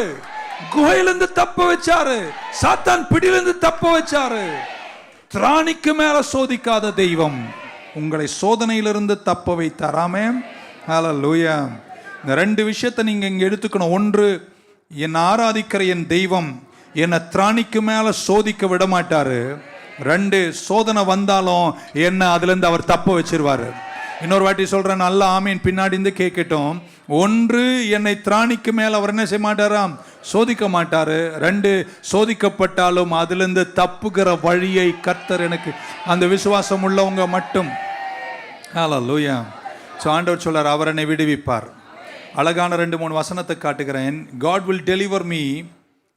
குகையிலிருந்து தப்ப வச்சாரு, சாத்தான் பிடியிலிருந்து தப்ப வச்சாரு. திராணிக்கு மேல சோதிக்காத தெய்வம். உங்களை சோதனையிலிருந்து தப்ப வைத்தார். ஆமென். ஹல்லேலூயா. இந்த ரெண்டு விஷயத்தை நீங்க இங்க எடுத்துக்கணும். ஒன்று, என் ஆராதிக்கிற என் தெய்வம் என்னை திராணிக்கு மேல சோதிக்க விட மாட்டாரு. ரெண்டு, சோதனை வந்தாலும் என்ன அதுல இருந்து அவர் தப்ப வச்சிருவாரு. இன்னொரு வாட்டி சொல்றேன், நல்ல ஆமீன் பின்னாடி இருந்து கேட்கட்டும். ஒன்று, என்னை திராணிக்கு மேல அவர் என்ன செய்ய மாட்டாராம், சோதிக்க மாட்டாரு. ரெண்டு, சோதிக்கப்பட்டாலும் அதுல இருந்து தப்புகிற வழியை கர்த்தர் எனக்கு, அந்த விசுவாசம் உள்ளவங்க மட்டும். ஹல்லேலூயா. சோ ஆண்டவர் சொல்றார், அவர் என்னை விடுவிப்பார். அழகான 2-3 வசனத்தை காட்டுகிறேன். God will deliver me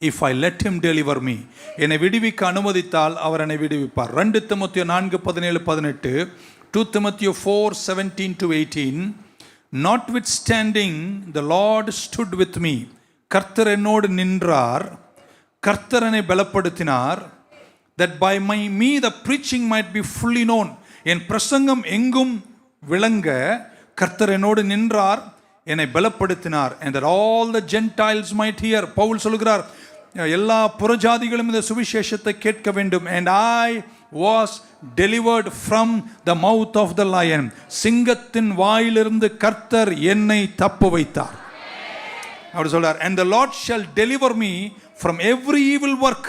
if I let him deliver me. என்னை விடுவிக்க அனுமதித்தால் அவர் என்னை விடுவிப்பார். 2 தீமோத்தேயு 4:17-18, 2 Timothy 4:17-18. Notwithstanding the Lord stood with me. கர்த்தர் என்னோடு நின்றார், கர்த்தர் என்னை பலப்படுத்தினார். That by me the preaching might be fully known. என் பிரசங்கம் எங்கும் விளங்க கர்த்தர் என்னோடு நின்றார், என்னை பலப்படுத்தினார். And that all the Gentiles might hear. Pavul சொல்கிறார், எல்லா புறஜாதிகளும் இந்த சுவிசேஷத்தை கேட்க வேண்டும். And I was delivered from the mouth of the lion. சிங்கத்தின் வாயிலிருந்து கர்த்தர் என்னை தப்ப வைத்தார். அவர் சொல்றார், and the Lord shall deliver me from every evil work.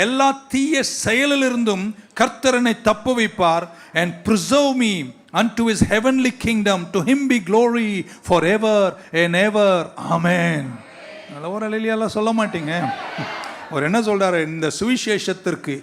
எல்லா தீய செயலிலிருந்தும் கர்த்தர் என்னை தப்ப வைப்பார். And preserve me unto his heavenly kingdom. To him be glory forever and ever. Amen. ஒரு அல்லேலூயா சொல்ல மாட்டீங்க. அவர் என்ன சொல்றாரு, இந்த சுவிசேஷத்திற்கு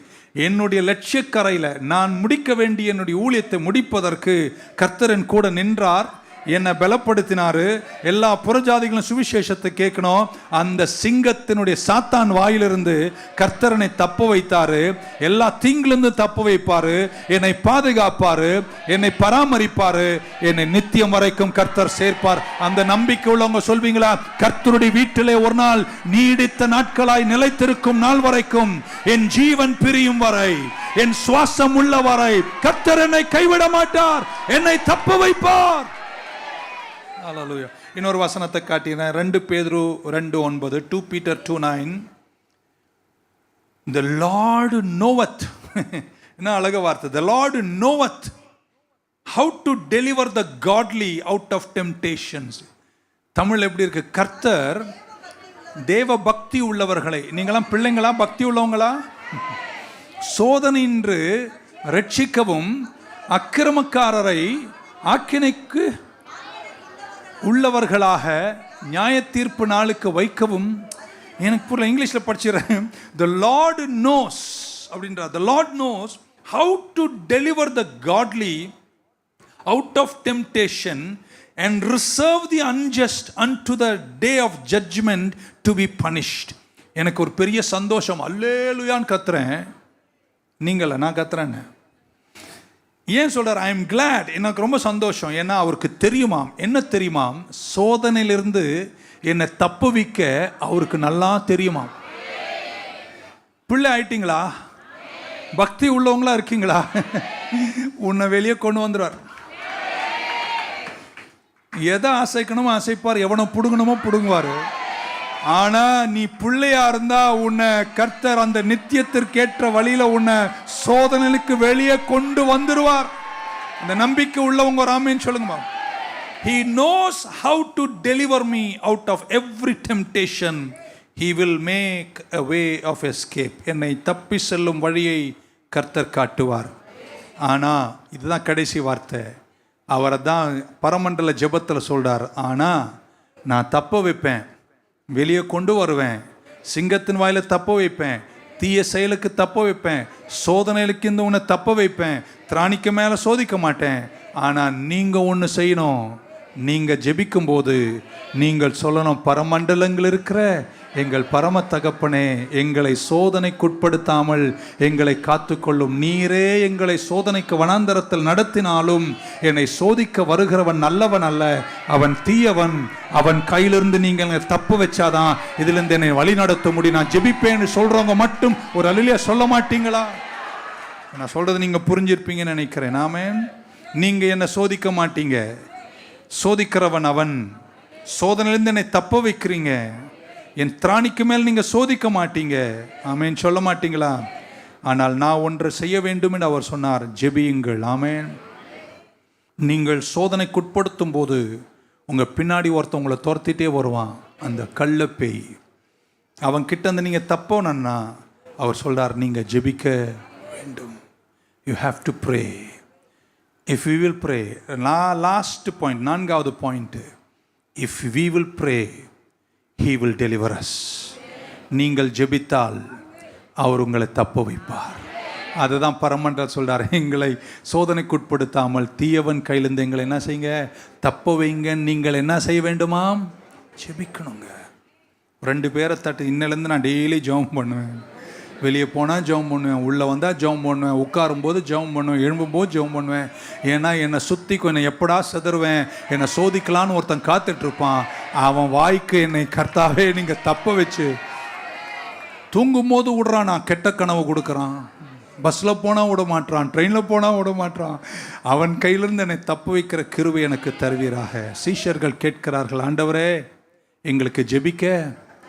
என்னுடைய லட்சியக்கரையில் நான் முடிக்க வேண்டிய என்னுடைய ஊழியத்தை முடிப்பதற்கு கர்த்தரன் கூட நின்றார், என்னை பலப்படுத்தினாரு. எல்லா புறஜாதிகளும் சுவிசேஷத்தை கேட்கணும். அந்த சிங்கத்தினுடைய சாத்தான் வாயிலிருந்து கர்த்தரனை தப்ப வைத்தாரு. எல்லா தீங்கிலிருந்து தப்ப வைப்பாரு, என்னை பாதுகாப்பாரு, என்னை பராமரிப்பாரு, என்னை நித்தியம் வரைக்கும் கர்த்தர் சேர்ப்பார். அந்த நம்பிக்கை உள்ளவங்க சொல்வீங்களா, கர்த்தருடைய வீட்டிலே ஒரு நாள் நீடித்த நாட்களாய் நிலைத்திருக்கும் நாள் வரைக்கும், என் ஜீவன் பிரியும் வரை, என் சுவாசம் உள்ள வரை கர்த்தர் என்னை கைவிட மாட்டார், என்னை தப்ப வைப்பார். ஹல்லேலூயா. இன்னொரு வசனத்தை காட்டினேன், 2 பேதுரு 2:9, 2 Peter 2:9. The Lord knoweth. என்ன அழக வார்த்தை, the Lord knoweth how to deliver the godly out of temptations. Tamil எப்படி இருக்கு, கர்த்தர் தேவ பக்தி உள்ளவர்களை, நீங்களாம் பிள்ளைங்களா, பக்தி உள்ளவங்களா, சோதனையின்று ரட்சிக்கவும் அக்கிரமக்காரரை ஆக்கினைக்கு உள்ளவர்களாக நியாய தீர்ப்பு நாளுக்கு வைக்கவும். எனக்கு புரியல, இங்கிலீஷில் படிச்சிடறேன். The Lord knows அப்படின்றார். The Lord knows how to deliver the godly out of temptation and reserve the unjust unto the day of judgment to be punished. எனக்கு ஒரு பெரிய சந்தோஷம், அல்லேலூயான்னு கத்துறேன். நீங்கள நான் கத்துறேன். ஏன் சொல்றார் ஐ எம் கிளாட், எனக்கு ரொம்ப சந்தோஷம். ஏன்னா அவருக்கு தெரியுமாம், என்ன தெரியுமாம், சோதனையிலிருந்து என்னை தப்புவிக்க அவருக்கு நல்லா தெரியுமாம். பிள்ளை ஆயிட்டீங்களா, பக்தி உள்ளவங்களா இருக்கீங்களா, உன்னை வெளியே கொண்டு வந்துடுவார். எதை அசைக்கணுமோ அசைப்பார், எவனை புடுங்கணுமோ புடுங்குவார். ஆனா நீ பிள்ளையா இருந்தா உன்னை கர்த்தர் அந்த நித்தியத்திற்கேற்ற வழியில உன்னை சோதனைக்கு வெளியே கொண்டு வந்துடுவார். அந்த நம்பிக்கை உள்ளவங்க ஒரு ஆமென் சொல்லுங்க. He knows how to deliver me out of every temptation. He will make a way of escape. என்னை தப்பி செல்லும் வழியை கர்த்தர் காட்டுவார். ஆனா இதுதான் கடைசி வார்த்தை. அவரை தான் பரமண்டல ஜெபத்தில் சொல்றார். ஆனா நான் தப்ப வைப்பேன், வெளியே கொண்டு வருவேன், சிங்கத்தின் வாயில தப்ப வைப்பேன், தீய செயலுக்கு தப்ப வைப்பேன், சோதனைகளுக்கு இந்த உன்னை தப்ப வைப்பேன், திராணிக்கு மேல சோதிக்க மாட்டேன். ஆனா நீங்க ஒன்று செய்யணும், நீங்க ஜெபிக்கும் போது நீங்கள் சொல்லணும், பரமண்டலங்கள் இருக்கிற எங்கள் பரம தகப்பனே, எங்களை சோதனைக்குட்படுத்தாமல் எங்களை காத்துக்கொள்ளும். நீரே எங்களை சோதனைக்கு வனாந்தரத்தில் நடத்தினாலும் என்னை சோதிக்க வருகிறவன் நல்லவன் அல்ல, அவன் தீயவன். அவன் கையிலிருந்து நீங்கள் தப்பு வச்சாதான் இதிலிருந்து என்னை வழி நடத்த முடியும். நான் ஜெபிப்பேன்னு சொல்றவங்க மட்டும் ஒரு அல்லேலூயா சொல்ல மாட்டீங்களா? நான் சொல்றது நீங்க புரிஞ்சிருப்பீங்கன்னு நினைக்கிறேன். ஆமென். நீங்க என்ன சோதிக்க மாட்டீங்க, சோதிக்கிறவன் அவன். சோதனையிலிருந்து என்னை தப்ப வைக்கிறீங்க, என் திராணிக்கு மேல் நீங்க சோதிக்க மாட்டீங்க. ஆமென் சொல்ல மாட்டீங்களா? ஆனால் நான் ஒன்று செய்ய வேண்டும் என்று அவர் சொன்னார், ஜெபியுங்கள். ஆமென். நீங்கள் சோதனைக்குட்படுத்தும் போது உங்கள் பின்னாடி ஒருத்தன் உங்களை துரத்திட்டே வருவான், அந்த கள்ள பேய். அவன் கிட்ட இருந்து நீங்கள் தப்போனா அவர் சொல்றார், நீங்கள் ஜெபிக்க வேண்டும். You have to pray. If we will pray, last point, 4வது point, if we will pray he will deliver us. நீங்கள் ஜெபித்தால் அவர் உங்களை தப்ப வைப்பார். அதுதான் பரமண்டல் சொல்றார், எங்களை சோதனைக்குட்படுத்தாமல் தீயவன் கையிலிருந்து எங்களை என்ன செய்யுங்க, தப்ப வைங்க. நீங்கள் என்ன செய்ய வேண்டுமாம், ஜெபிக்கணுங்க. 2 பேரை தட்டு. இன்னிலேருந்து நான் டெய்லி ஜெபம் பண்ணுவேன். வெளியே போனால் ஜெபம் பண்ணுவேன், உள்ளே வந்தால் ஜெபம் பண்ணுவேன், உட்காரும்போது ஜெபம் பண்ணுவேன், எழும்பும்போது ஜெபம் பண்ணுவேன். ஏன்னா என்னை சுற்றி என்னை எப்படா செதறுவேன், என்னை சோதிக்கலான்னு ஒருத்தன் காத்துட்ருப்பான். அவன் வாய்க்கு என்னை கர்த்தாவே நீங்கள் தப்ப வச்சு, தூங்கும் போது விடுறான், நான் கெட்ட கனவு கொடுக்குறான், பஸ்ஸில் போனால் விட மாட்டான், ட்ரெயினில் போனால் விட மாட்டான். அவன் கையிலிருந்து என்னை தப்பு வைக்கிற கிருபை எனக்கு தருவீராக. சீஷர்கள் கேட்கிறார்கள், ஆண்டவரே எங்களுக்கு ஜெபிக்க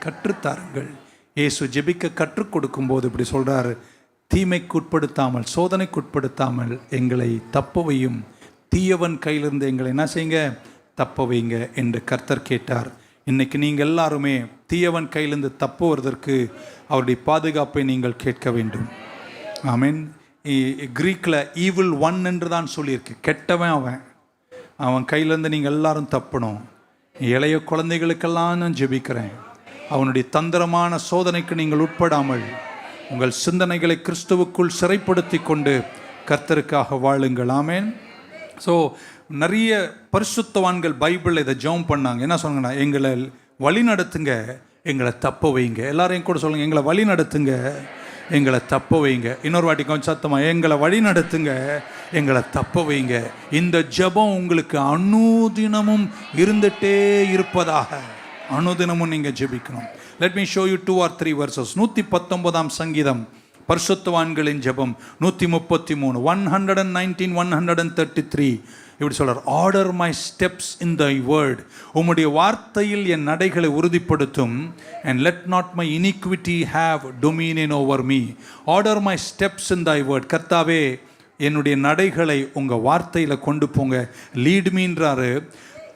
கற்றுத்தாருங்கள். இயேசு ஜெபிக்க கற்றுக் கொடுக்கும்போது இப்படி சொல்கிறார், தீமைக்கு உட்படுத்தாமல் சோதனைக்குட்படுத்தாமல் எங்களை தப்ப வையும், தீயவன் கையிலிருந்து எங்களை என்ன செய்யுங்க, தப்ப வைங்க என்று கர்த்தர் கேட்டார். இன்னைக்கு நீங்கள் எல்லாருமே தீயவன் கையிலிருந்து தப்புவதற்கு அவருடைய பாதுகாப்பை நீங்கள் கேட்க வேண்டும். ஆமீன். கிரீக்கில் ஈவில் ஒன் என்று தான் சொல்லியிருக்கு. கெட்டவன் அவன் கையிலேருந்து நீங்கள் எல்லாரும் தப்பணும். இளைய குழந்தைகளுக்கெல்லாம் நான் ஜெபிக்கிறேன், அவனுடைய தந்திரமான சோதனைக்கு நீங்கள் உட்படாமல் உங்கள் சிந்தனைகளை கிறிஸ்துவுக்குள் சிறைப்படுத்தி கொண்டு கர்த்தருக்காக வாழுங்கள். ஆமேன். ஸோ நிறைய பரிசுத்தவான்கள் பைபிளில் இதை ஜெபம் பண்ணாங்க. என்ன சொன்னாங்கன்னா, எங்களை வழி நடத்துங்க, எங்களை தப்ப வைங்க. எல்லாரையும் கூட சொல்லுங்கள், எங்களை வழி நடத்துங்க, எங்களை தப்ப வைங்க. இன்னொரு வாட்டி கொஞ்சம் சத்தமா, எங்களை வழி நடத்துங்க, எங்களை தப்ப வைங்க. இந்த ஜெபம் உங்களுக்கு அனுதினமும் இருந்துட்டே இருப்பதாக. அனுதினமும் நீங்கள் ஜெபிக்கணும். Let me show you 2 or 3 verses. 119ஆம் சங்கீதம், பரிசுத்தவான்களின் ஜெபம், 133, 119, 133. இப்படி சொல்றார், order my steps in thy word. உம்முடைய வார்த்தையில் என் நடைகளை உறுதிப்படுத்தும். And let not my iniquity have dominion over me. Order my steps in thy word. கர்த்தாவே என்னுடைய நடைகளை உங்கள் வார்த்தையில் கொண்டு போங்க. லீட் மீன்றாரு.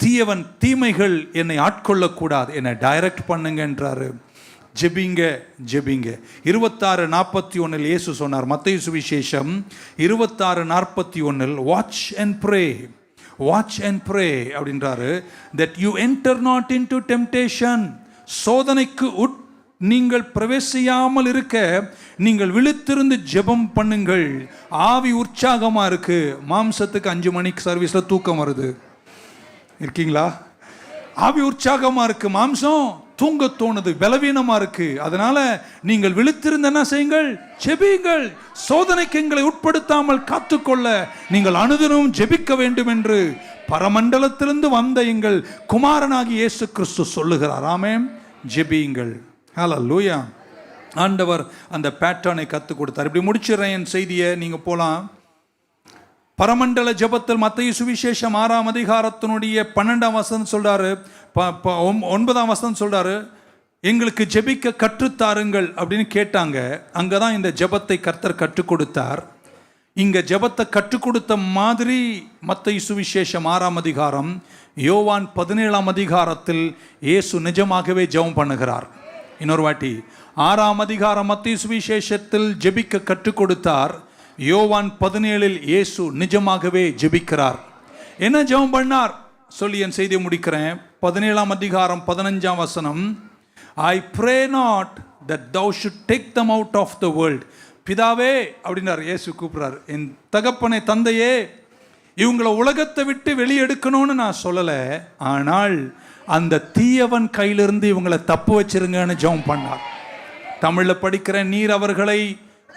தீயவன் தீமைகள் என்னை ஆட்கொள்ளக்கூடாது, என்னை டைரக்ட் பண்ணுங்கன்றாரு. ஜெபிங்க ஜெபிங்க. 26:41 இயேசு சொன்னார், மத்தேயு சுவிசேஷம் 26:41, watch and pray, watch and pray அப்படின்றாரு. that you enter not into temptation. சோதனைக்கு நீங்கள் பிரவேசியாமல் இருக்க நீங்கள் விழித்திருந்து ஜெபம் பண்ணுங்கள். ஆவி உற்சாகமா இருக்கு, மாம்சத்துக்கு 5 மணிக்கு சர்வீஸ்ல தூக்கம் வருது. இருக்கீங்களா? ஆவி உற்சாகமா இருக்கு, மாம்சம் தூங்க தோணுது, பலவீனமா இருக்கு. அதனால நீங்கள் விழித்திருந்த என்ன செய்யுங்கள், ஜெபியுங்கள். சோதனைக்கு எங்களை உட்படுத்தாமல் காத்துக்கொள்ள நீங்கள் அனுதினமும் ஜெபிக்க வேண்டும் என்று பரமண்டலத்திலிருந்து வந்த எங்கள் குமாரனாகி இயேசு கிறிஸ்து சொல்லுகிறார். ஆமென். ஜெபியுங்கள். ஹல்லேலூயா. ஆண்டவர் அந்த பேட்டர்னை கற்றுக் கொடுத்தார். இப்படி முடிச்சிடுறேன் என் செய்தியை, நீங்க போலாம். பரமண்டல ஜெபத்தில் மத்தேயு சுவிசேஷம் 6ஆம் அதிகாரத்தினுடைய 12ஆம் வசனம் சொல்றாரு, 9ஆம் வசனம் சொல்றாரு, எங்களுக்கு ஜெபிக்க கற்றுத்தாருங்கள் அப்படின்னு கேட்டாங்க. அங்கதான் இந்த ஜெபத்தை கர்த்தர் கற்றுக் கொடுத்தார். இங்க ஜெபத்தை கற்றுக் கொடுத்த மாதிரி மத்தேயு சுவிசேஷம் 6ஆம் அதிகாரம், யோவான் 17ஆம் அதிகாரத்தில் இயேசு நிஜமாகவே ஜெபம் பண்ணுகிறார். இன்னொரு வாட்டி, 6ஆம் அதிகாரம் மத்தேயு சுவிசேஷத்தில் ஜெபிக்க கற்றுக் கொடுத்தார். யோவான் 17 இயேசு நிஜமாகவே ஜெபிக்கிறார். என்ன ஜெபம் பண்ணார் சொல்லி என் செய்தியை முடிக்கிறேன். 17ஆம் அதிகாரம் 15ஆம் வசனம், I pray not that thou should take them out of the world. பிதாவே அப்படின்னார், இயேசு கூப்பிடுறார், என் தகப்பனே, தந்தையே, இவங்களை உலகத்தை விட்டு வெளியெடுக்கணும்னு நான் சொல்லலை, ஆனால் அந்த தீயவன் கையிலிருந்து இவங்களை தப்பு வச்சிருங்கன்னு ஜெபம் பண்ணார். தமிழில் படிக்கிறேன், நீர் அவர்களை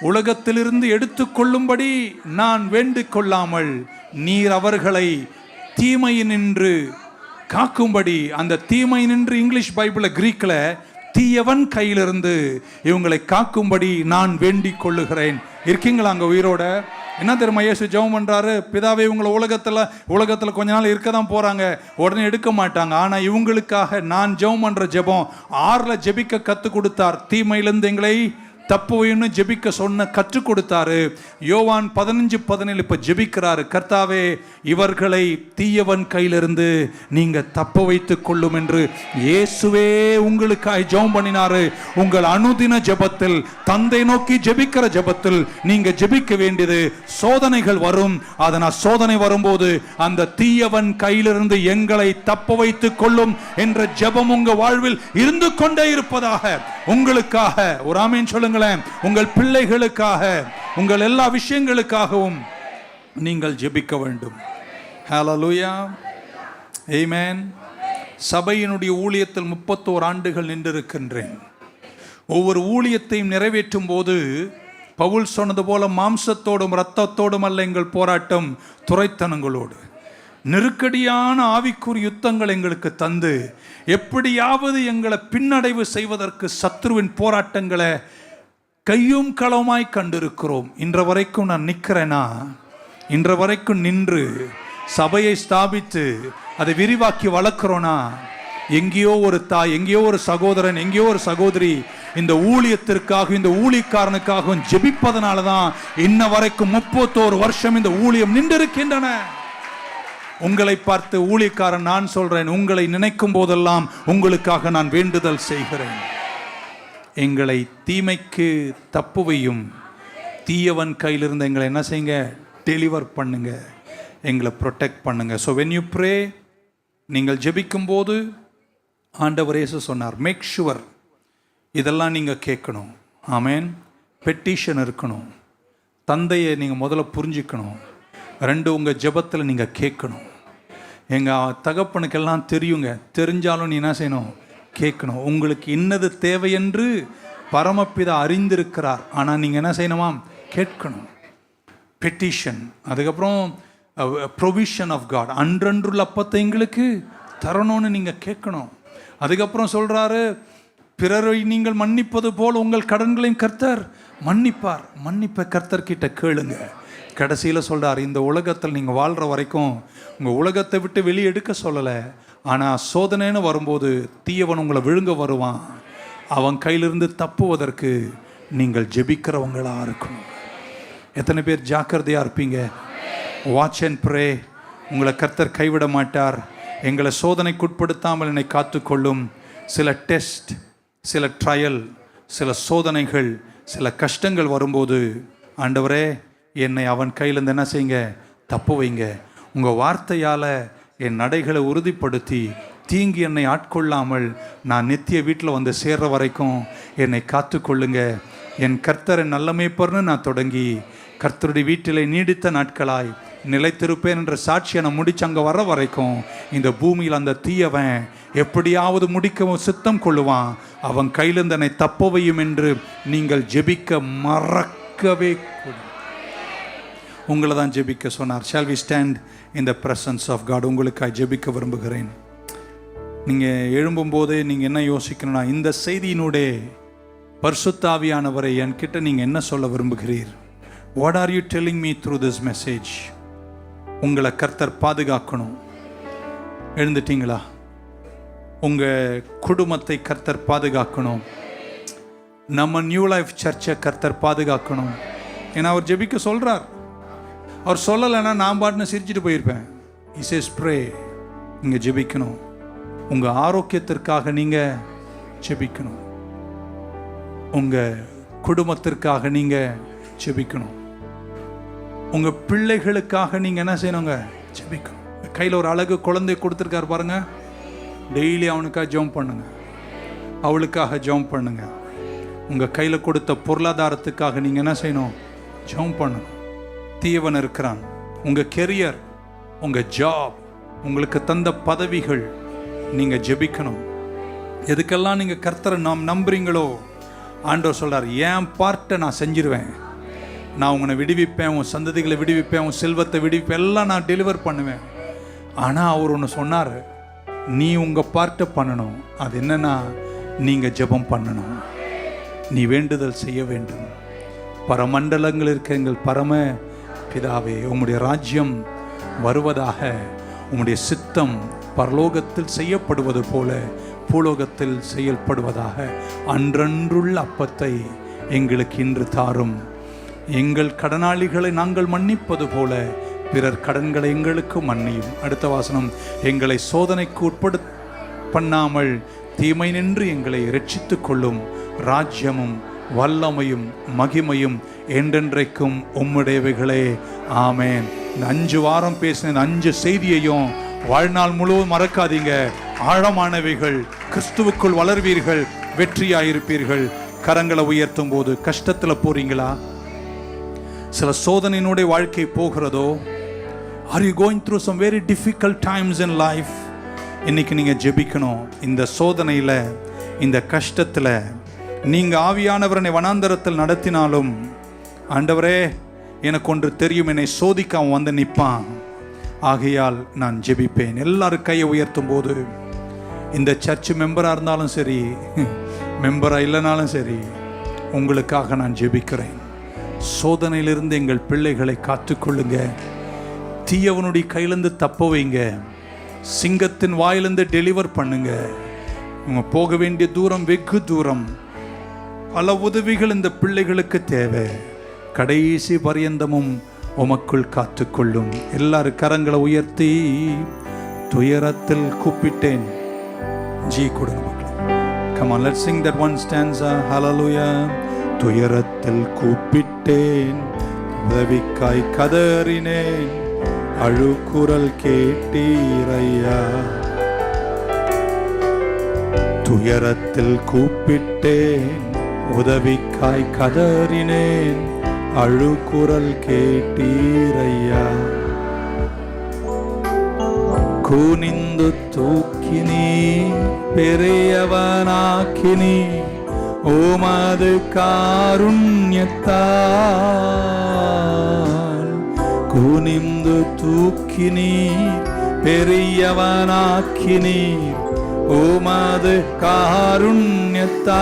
உலகத்திலிருந்து எடுத்துக்கொள்ளும்படி நான் வேண்டிக் கொள்ளாமல் நீர் அவர்களை தீமையினின்று காக்கும்படி. அந்த தீமையினின்று இங்கிலீஷ் பைபிளில் கிரீக்கில் தீயவன் கையிலிருந்து இவங்களை காக்கும்படி நான் வேண்டிக் கொள்ளுகிறேன். இருக்கீங்களா அங்கே உயிரோட? என்ன தெரியுமா இயேசு ஜெபம் பண்றாரு? பிதாவே, இவங்களை உலகத்தில் கொஞ்ச நாள் இருக்க தான் போறாங்க, உடனே எடுக்க மாட்டாங்க. ஆனால் இவங்களுக்காக நான் ஜெபம் பண்ற ஜெபம் 6ல் ஜெபிக்க கற்றுக் கொடுத்தார். தீமையிலிருந்து எங்களை தப்புவைன்னு ஜெபிக்க சொன்ன கற்றுக் கொடுத்தாரு. யோவான் 15:17 இப்ப ஜெபிக்கிறாரு, கர்த்தாவே இவர்களை தீயவன் கையிலிருந்து நீங்க தப்ப வைத்துக் கொள்ளும் என்று இயேசுவே உங்களுக்காக ஜெபம் பண்ணினாரு. உங்கள் அனுதின ஜெபத்தில், தந்தை நோக்கி ஜெபிக்கிற ஜெபத்தில் நீங்க ஜெபிக்க வேண்டியது, சோதனைகள் வரும், அதனால் சோதனை வரும்போது அந்த தீயவன் கையிலிருந்து எங்களை தப்ப வைத்துக் கொள்ளும் என்ற ஜெபம் உங்க வாழ்வில் இருந்து கொண்டே இருப்பதாக. உங்களுக்காக ஒரு ஆமென் சொல்லுங்களேன். உங்கள் பிள்ளைகளுக்காக, உங்கள் எல்லா விஷயங்களுக்காகவும் நீங்கள் ஜெபிக்க வேண்டும். ஹல்லேலூயா, ஆமென். சபையினுடைய ஊழியத்தில் 31 ஆண்டுகள் நின்றிருக்கின்றேன். ஒவ்வொரு ஊழியத்தையும் நிறைவேற்றும் போது பவுல் சொன்னது போல மாம்சத்தோடும் இரத்தத்தோடும் அல்ல எங்கள் போராட்டம், துரைத்தனங்களோடு. நெருக்கடியான ஆவிக்குரிய யுத்தங்கள் எங்களுக்கு தந்து எப்படியாவது எங்களை பின்னடைவு செய்வதற்கு சத்ருவின் போராட்டங்களை கையும் களவுமாய் கண்டிருக்கிறோம். இன்ற வரைக்கும் நான் நிற்கிறேனா, இன்ற வரைக்கும் நின்று சபையை ஸ்தாபித்து அதை விரிவாக்கி வளர்க்கிறோனா, எங்கேயோ ஒரு தாய், எங்கேயோ ஒரு சகோதரன், எங்கேயோ ஒரு சகோதரி இந்த ஊழியத்திற்காக, இந்த ஊழியக்காரனுக்காகவும் ஜெபிப்பதனால தான் இன்ன வரைக்கும் 31 வருஷம் இந்த ஊழியம் நின்றிருக்கின்றன. உங்களை பார்த்து ஊழியக்காரன் நான் சொல்றேன், உங்களை நினைக்கும் போதெல்லாம் உங்களுக்காக நான் வேண்டுதல் செய்கிறேன். எங்களை தீமைக்கு தப்புவையும், தீயவன் கையிலிருந்து எங்களை என்ன செய்யுங்க, டெலிவர் பண்ணுங்க, எங்களை ப்ரொடெக்ட் பண்ணுங்க. ஸோ வென் யூ ப்ரே, நீங்கள் ஜெபிக்கும் போது ஆண்டவர் இயேசு சொன்னார், மேக் ஷுவர் இதெல்லாம் நீங்கள் கேட்கணும். ஆமேன். பெட்டிஷன் இருக்கணும், தந்தையை நீங்கள் முதல்ல புரிஞ்சுக்கணும். 2, உங்கள் ஜெபத்தில் நீங்கள் கேட்கணும். எங்கள் தகப்பனுக்கெல்லாம் தெரியுங்க, தெரிஞ்சாலும் நீ என்ன செய்யணும், கேட்கணும். உங்களுக்கு இன்னது தேவை என்று பரமபிதா அறிந்திருக்கிறார், ஆனால் நீங்கள் என்ன செய்யணுமாம், கேட்கணும். பெட்டிஷன். அதுக்கப்புறம் ப்ரொவிஷன் ஆஃப் காட், அன்றன்றுள்ள அப்பத்தை எங்களுக்கு தரணும்னு நீங்கள் கேட்கணும். அதுக்கப்புறம் சொல்கிறாரு, பிறரை நீங்கள் மன்னிப்பது போல் உங்கள் கடன்களையும் கர்த்தர் மன்னிப்பார். மன்னிப்பை கர்த்தர்கிட்ட கேளுங்க. கடைசியில் சொல்கிறார், இந்த உலகத்தில் நீங்கள் வாழ்கிற வரைக்கும் உங்கள் உலகத்தை விட்டு வெளியே எடுக்க சொல்லலை, ஆனால் சோதனைன்னு வரும்போது தீயவன் உங்களை விழுங்க வருவான். அவன் கையிலிருந்து தப்புவதற்கு நீங்கள் ஜெபிக்கிறவங்களாக இருக்கணும். எத்தனை பேர் ஜாக்கிரதையாக இருப்பீங்க? Watch and pray. உங்களை கர்த்தர் கைவிட மாட்டார். எங்களை சோதனைக்குட்படுத்தாமல் என்னை காத்துக்கொள்ளும். சில டெஸ்ட், சில ட்ரையல், சில சோதனைகள், சில கஷ்டங்கள் வரும்போது ஆண்டவரே என்னை அவன் கையிலேருந்து என்ன செய்யுங்க, தப்பு வைங்க. உங்கள் வார்த்தையால் என் நடைகளை உறுதிப்படுத்தி தீங்கி என்னை ஆட்கொள்ளாமல் நான் நித்திய வீட்டில் வந்து சேர்ற வரைக்கும் என்னை காத்துக்கொள்ளுங்க. என் கர்த்தரை நல்ல மேய்ப்பர்னு நான் தொடங்கி கர்த்தருடைய வீட்டில் நீடித்த நாட்களாய் நிலைத்திருப்பேன் என்ற சாட்சியை நான் முடிச்சு அங்கே வர வரைக்கும் இந்த பூமியில் அந்த தீயவன் எப்படியாவது முடிக்கவும் சித்தம் கொள்ளுவான். அவன் கையிலிருந்து என்னை தப்பவையும் என்று நீங்கள் ஜெபிக்க மறக்கவே கூடும். உங்களை தான் ஜெபிக்க சொன்னார். Shall we stand in the presence of God? உங்களுக்காக ஜெபிக்க விரும்புகிறேன். நீங்கள் எழும்பும்போதே நீங்கள் என்ன யோசிக்கணும்னா, இந்த செய்தியினுடைய பரிசுத்த ஆவியானவரை என்கிட்ட நீங்கள் என்ன சொல்ல விரும்புகிறீர்? What are you telling me through this message? உங்களை கர்த்தர் பாதுகாக்கணும். எழுந்துட்டீங்களா? உங்கள் குடும்பத்தை கர்த்தர் பாதுகாக்கணும். நம்ம நியூ லைஃப் சர்ச்சை கர்த்தர் பாதுகாக்கணும். ஏன்னா அவர் ஜெபிக்க சொல்கிறார். அவர் சொல்லலைன்னா நான் பாட்டுன்னு சிரிச்சுட்டு போயிருப்பேன். He says pray. நீங்கள் ஜெபிக்கணும். உங்கள் ஆரோக்கியத்திற்காக நீங்கள் ஜெபிக்கணும். உங்கள் குடும்பத்திற்காக நீங்கள் ஜெபிக்கணும். உங்கள் பிள்ளைகளுக்காக நீங்கள் என்ன செய்யணுங்க, ஜெபிக்கணும். கையில் ஒரு அழகு குழந்தை கொடுத்துருக்காரு பாருங்க, டெய்லி அவனுக்காக ஜெபம் பண்ணுங்க, அவளுக்காக ஜெபம் பண்ணுங்க. உங்கள் கையில் கொடுத்த பொருளாதாரத்துக்காக நீங்கள் என்ன செய்யணும், ஜெபம் பண்ணணும். தீயவன் இருக்கிறான். உங்கள் கெரியர், உங்கள் ஜாப், உங்களுக்கு தந்த பதவிகள், நீங்கள் ஜெபிக்கணும். எதுக்கெல்லாம் நீங்கள் கர்த்தரை நம்புறீங்களோ ஆண்டவர் சொல்கிறார், என் பார்ட்டை நான் செஞ்சிருவேன். நான் உன்னை விடுவிப்பேன், உன் சந்ததிகளை விடுவிப்பேன், உன் செல்வத்தை விடுவிப்பேன், எல்லாம் நான் டெலிவர் பண்ணுவேன். ஆனால் அவர் ஒன்று சொன்னார், நீ உங்கள் பார்ட்டை பண்ணணும். அது என்னன்னா, நீங்கள் ஜெபம் பண்ணணும், நீ வேண்டுதல் செய்ய வேண்டும். பரமண்டலங்கள் இருக்க எங்கள் பரம பிதாவே, உம்முடைய ராஜ்யம் வருவதாக, உம்முடைய சித்தம் பரலோகத்தில் செய்யப்படுவது போல பூலோகத்தில் செயல்படுவதாக. அன்றன்றுள்ள அப்பத்தை எங்களுக்கு இன்று தாரும். எங்கள் கடனாளிகளை நாங்கள் மன்னிப்பது போல பிறர் கடன்களை எங்களுக்கு மன்னியும். அடுத்த வாசனம், எங்களை சோதனைக்கு பண்ணாமல் தீமை நின்று எங்களை இரட்சித்துக் கொள்ளும். ராஜ்யமும் வல்லமையும் மகிமையும் என்றென்றைக்கும் உம்முடையவைகளே, ஆமேன். இந்த 5 வாரம் பேசின 5 செய்தியையும் வாழ்நாள் முழுவதும் மறக்காதீங்க. ஆழமானவைகள். கிறிஸ்துவுக்குள் வளர்வீர்கள், வெற்றியாயிருப்பீர்கள். கரங்களை உயர்த்தும் போது கஷ்டத்தில் போறீங்களா? சில சோதனையினுடைய வாழ்க்கை போகிறதோ? Are you going through some very difficult times in life? இன்னைக்கு நீங்க ஜெபிக்கணும். இந்த சோதனையில், இந்த கஷ்டத்தில் நீங்கள் ஆவியானவரனை வனாந்தரத்தில் நடத்தினாலும், ஆண்டவரே எனக்கு ஒன்று தெரியும், என்னை சோதிக்க அவன் வந்து நிற்பான், ஆகையால் நான் ஜெபிப்பேன். எல்லாரும் கையை உயர்த்தும் போது, இந்த சர்ச் மெம்பராக இருந்தாலும் சரி, மெம்பராக இல்லைனாலும் சரி, உங்களுக்காக நான் ஜெபிக்கிறேன். சோதனையிலிருந்து எங்கள் பிள்ளைகளை காத்துக்கொள்ளுங்க. தீயவனுடைய கையிலிருந்து தப்ப வைங்க. சிங்கத்தின் வாயிலிருந்து டெலிவர் பண்ணுங்க. இவங்க போக வேண்டிய தூரம் வெகு தூரம். பல உதவிகள் இந்த பிள்ளைகளுக்கு தேவை. கடைசி பரியந்தமும் உமக்குள் காத்துக்கொள்ளும். எல்லாரும் கரங்களை உயர்த்தி, துயரத்தில் கூப்பிட்டேன். ஜி கொடுங்க மக்களே. Come on, let's sing that one stanza. Hallelujah. துயரத்தில் கூப்பிட்டேன், உதவிக்காய் கதறினேன், அழுகுரல் கேட்டீரையா. துயரத்தில் கூப்பிட்டேன், உதவிக்காய் கதறினேன், அழுகுரல் கேட்டீரையா. குனிந்து தூக்கினி, பெரியவனாக்கினி, உமது காருண்யத்தால். குனிந்து தூக்கினீர், பெரியவனாக்கினீர், உமது காருண்யத்தால்.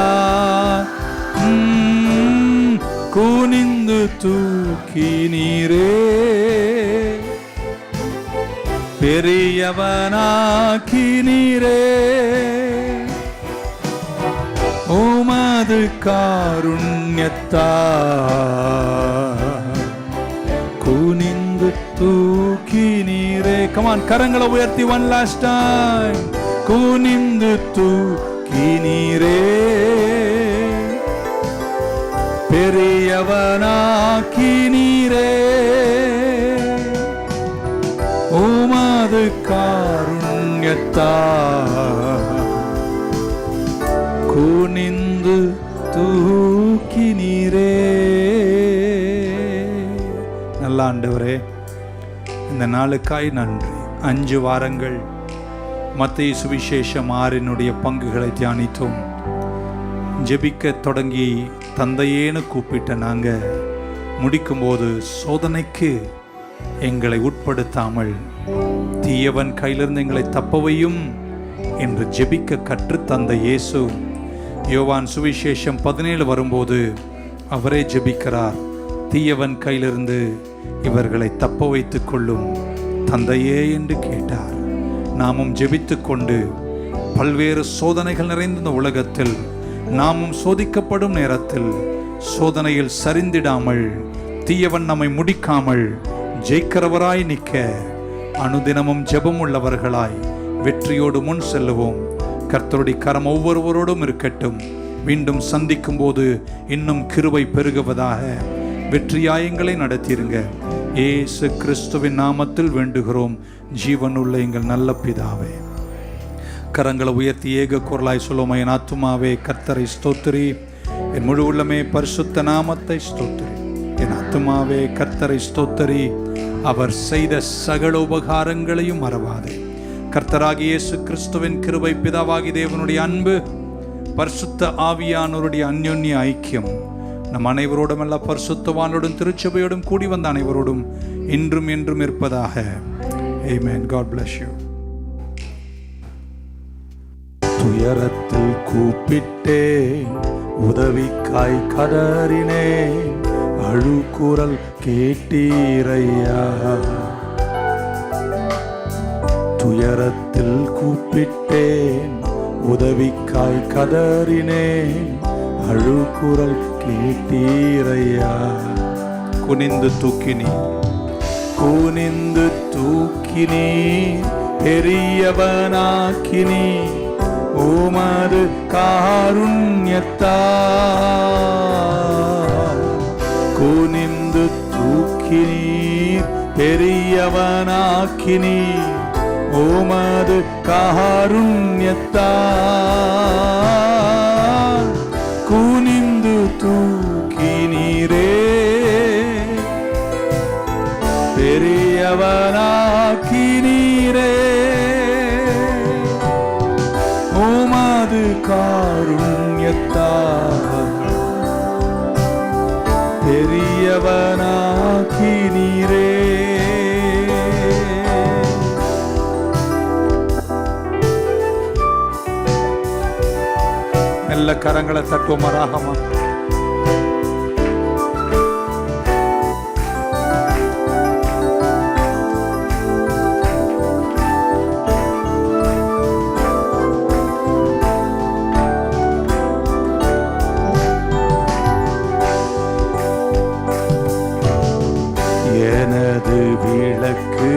குனிந்து தூக்கினீரே, பெரியவனாக்கினீரே, உமது காருண்யத்தால். குனிந்து தூக்கினீரே. கமான், கரங்களை உயர்த்தி one last time. குனிந்து தூக்கினீரே, பெரியவனாக்கினீரே, உமது காருண்யத்தால். குனிந்து தூக்கினீரே. நல்ல ஆண்டவரே, இந்த நாளுக்காய் நன்றி. 5 வாரங்கள் மத்தேயு சுவிசேஷம் 6 பங்குகளை தியானித்தோம். ஜெபிக்க தொடங்கி தந்தையேன்னு கூப்பிட்ட நாங்கள் முடிக்கும்போது, சோதனைக்கு எங்களை உட்படுத்தாமல் தீயவன் கையிலிருந்து எங்களை தப்பவையும் என்று ஜெபிக்க கற்றுத்தந்த இயேசு, யோவான் சுவிசேஷம் 17 வரும்போது அவரே ஜெபிக்கிறார். தீயவன் கையிலிருந்து இவர்களை தப்ப வைத்துக் கொள்ளும் தந்தையே என்று கேட்டார். நாமும் ஜெபித்து கொண்டு பல்வேறு சோதனைகள் நிறைந்த இந்த உலகத்தில் நாமும் சோதிக்கப்படும் நேரத்தில் சோதனையில் சரிந்திடாமல், தீயவன் நம்மை முடிக்காமல் ஜெயிக்கிறவராய் நிற்க அனுதினமும் ஜெபம் உள்ளவர்களாய் வெற்றியோடு முன் செல்லுவோம். கர்த்தருடைய கரம் ஒவ்வொருவரோடும் இருக்கட்டும். மீண்டும் சந்திக்கும் போது இன்னும் கிருபை பெருகுவதாக. வெற்றியாயங்களை நடத்திருங்க. இயேசு கிறிஸ்துவின் நாமத்தில் வேண்டுகிறோம் ஜீவனுள்ள எங்கள் நல்ல பிதாவே. கரங்களை உயர்த்தி ஏக குரலாய் சொல்லுவோம். என் ஆத்துமாவே கர்த்தரை ஸ்தோத்திரி, என் முழு உள்ளமே பரிசுத்த நாமத்தை ஸ்தோத்திரி. என் ஆத்துமாவே கர்த்தரை ஸ்தோத்திரி, அவர் செய்த சகல உபகாரங்களையும் மறவாதே. கர்த்தராகிய இயேசு கிறிஸ்துவின் கிருபை, பிதாவாகி தேவனுடைய அன்பு, பரிசுத்த ஆவியானவருடைய அந்யோன்ய ஐக்கியம் நம் அனைவரோடும், எல்லா பரிசுத்தவானோடும் திருச்சபையோடும் கூடி வந்த அனைவரோடும் இன்றும் என்றும் இருப்பதாக. Amen. God bless you. துயரத்தில் கூப்பிட்டேன், உதவிக்காய் கதறினேன், அழுகுரல் கேட்டீரையா. துயரத்தில் கூப்பிட்டேன், உதவிக்காய் கதறினேன், அழுகுரல் கேட்டீரையா. குனிந்து தூக்கினீர், குனிந்து தூக்கினீர், பெரியவனாக்கினீர் உமது காருண்யத்தால். குனிந்து தூக்கினீர், பெரியவனாக்கினீர் உமது காருண்யத்தால். குனிந்து தூக்கினீரே, பெரியவனாக்கினீரே உமது காருண்யத்தால். பெரியவனாக்கினீரே. நல்ல கரங்களை தட்டுவோமா ராகமா. எனது விளக்கு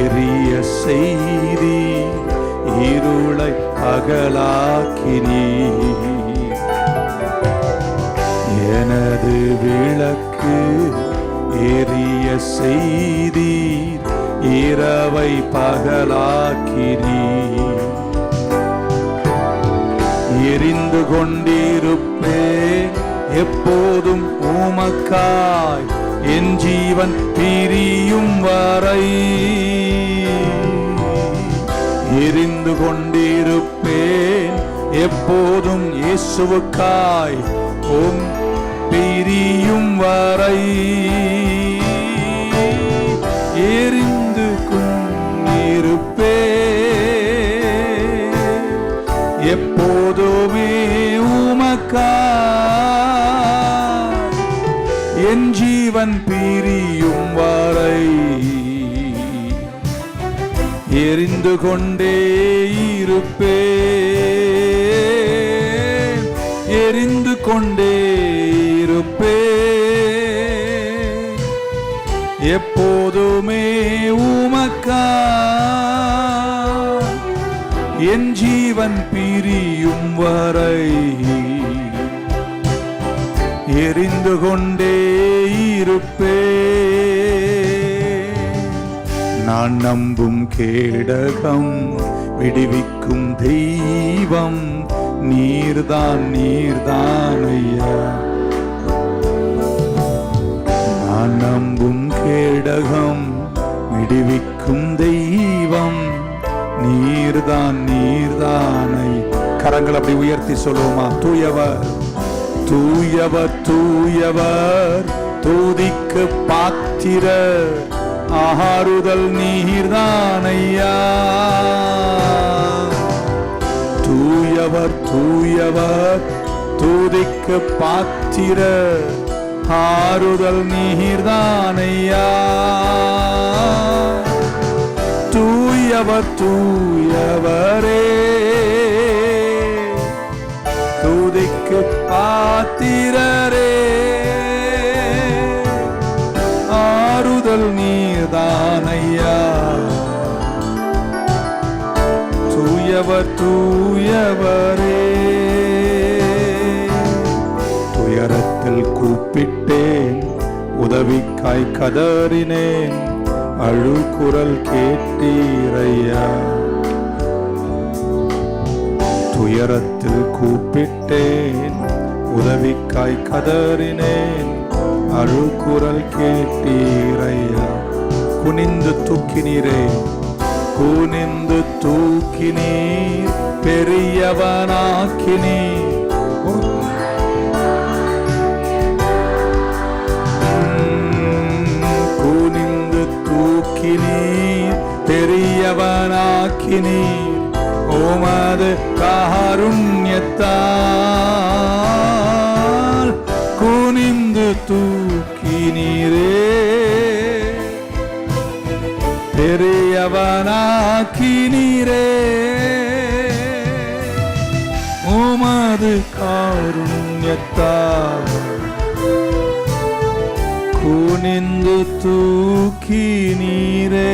எரிய செய்தி, இருளை அகலாக்கினீர். எனது விளக்கு எரிய செய்தி, இரவை பகலாக்கினீர். எரிந்து கொண்டிருப்பேன் எப்போதும் உமக்காய், என் ஜீவன் பிரியும் வரை. எரிந்து கொண்டிருப்பேன் எப்போதும் இயேசுவுக்காய், உம் பிரியும் வரை. எரிந்து கொண்டிருப்பேன் எப்போதுமே உமக்காய், என் ஜீவன் பிரியும் வரை. எரிந்து கொண்டே இருப்பேன், எரிந்து கொண்டே இருப்பேன் எப்போதுமே உமக்காய், என் ஜீவன் பிரியும் வரை. எரிந்து கொண்டே இருப்பேன். நான் நம்பும் கேடகம், விடுவிக்கும் தெய்வம் நீர்தான், நீர்தான் ஐயா. நான் நம்பும் கேடகம், விடுவிக்கும் தெய்வம் நீர்தான், நீர்தானை. கரங்கள் அப்படி உயர்த்தி சொல்லுவோமா. தூயவர், தூயவர், தூயவர், தூதிக்கு பாத்திரர், ஆறுதல் நீர்தான் ஐயா. தூயவர், தூயவர், தூதிக்கு பாத்திரர், ஆறுதல் நீர்தான் ஐயா. தூயவர், தூயவரே, தூதிக்கு பாத்திரரே, ஆறுதல் நீர்தான் ஐயா. தூயவர், தூயவரே. துயரத்தில் கூப்பிட்டேன், உதவிக்காய் கதறினேன், அழுகுரல் கேட்டீரையா. துயரத்தில் கூப்பிட்டேன், உதவிக்காய் கதறினேன், அழுகுரல் கேட்டீரையா. குனிந்து தூக்கினீரே, குனிந்து தூக்கினீர், பெரியவனாக்கினீர். குனிந்து தூக்கினீர், பெரியவனாக்கினீர் உமது காருண்யத்தால். குனிந்து தூக்கினீரே, பெரியவனாக்கினீரே உமது ಕಾರುಣ್ಯತಾ ಕುನಿಂದು ತೂಕಿ ನೀರೇ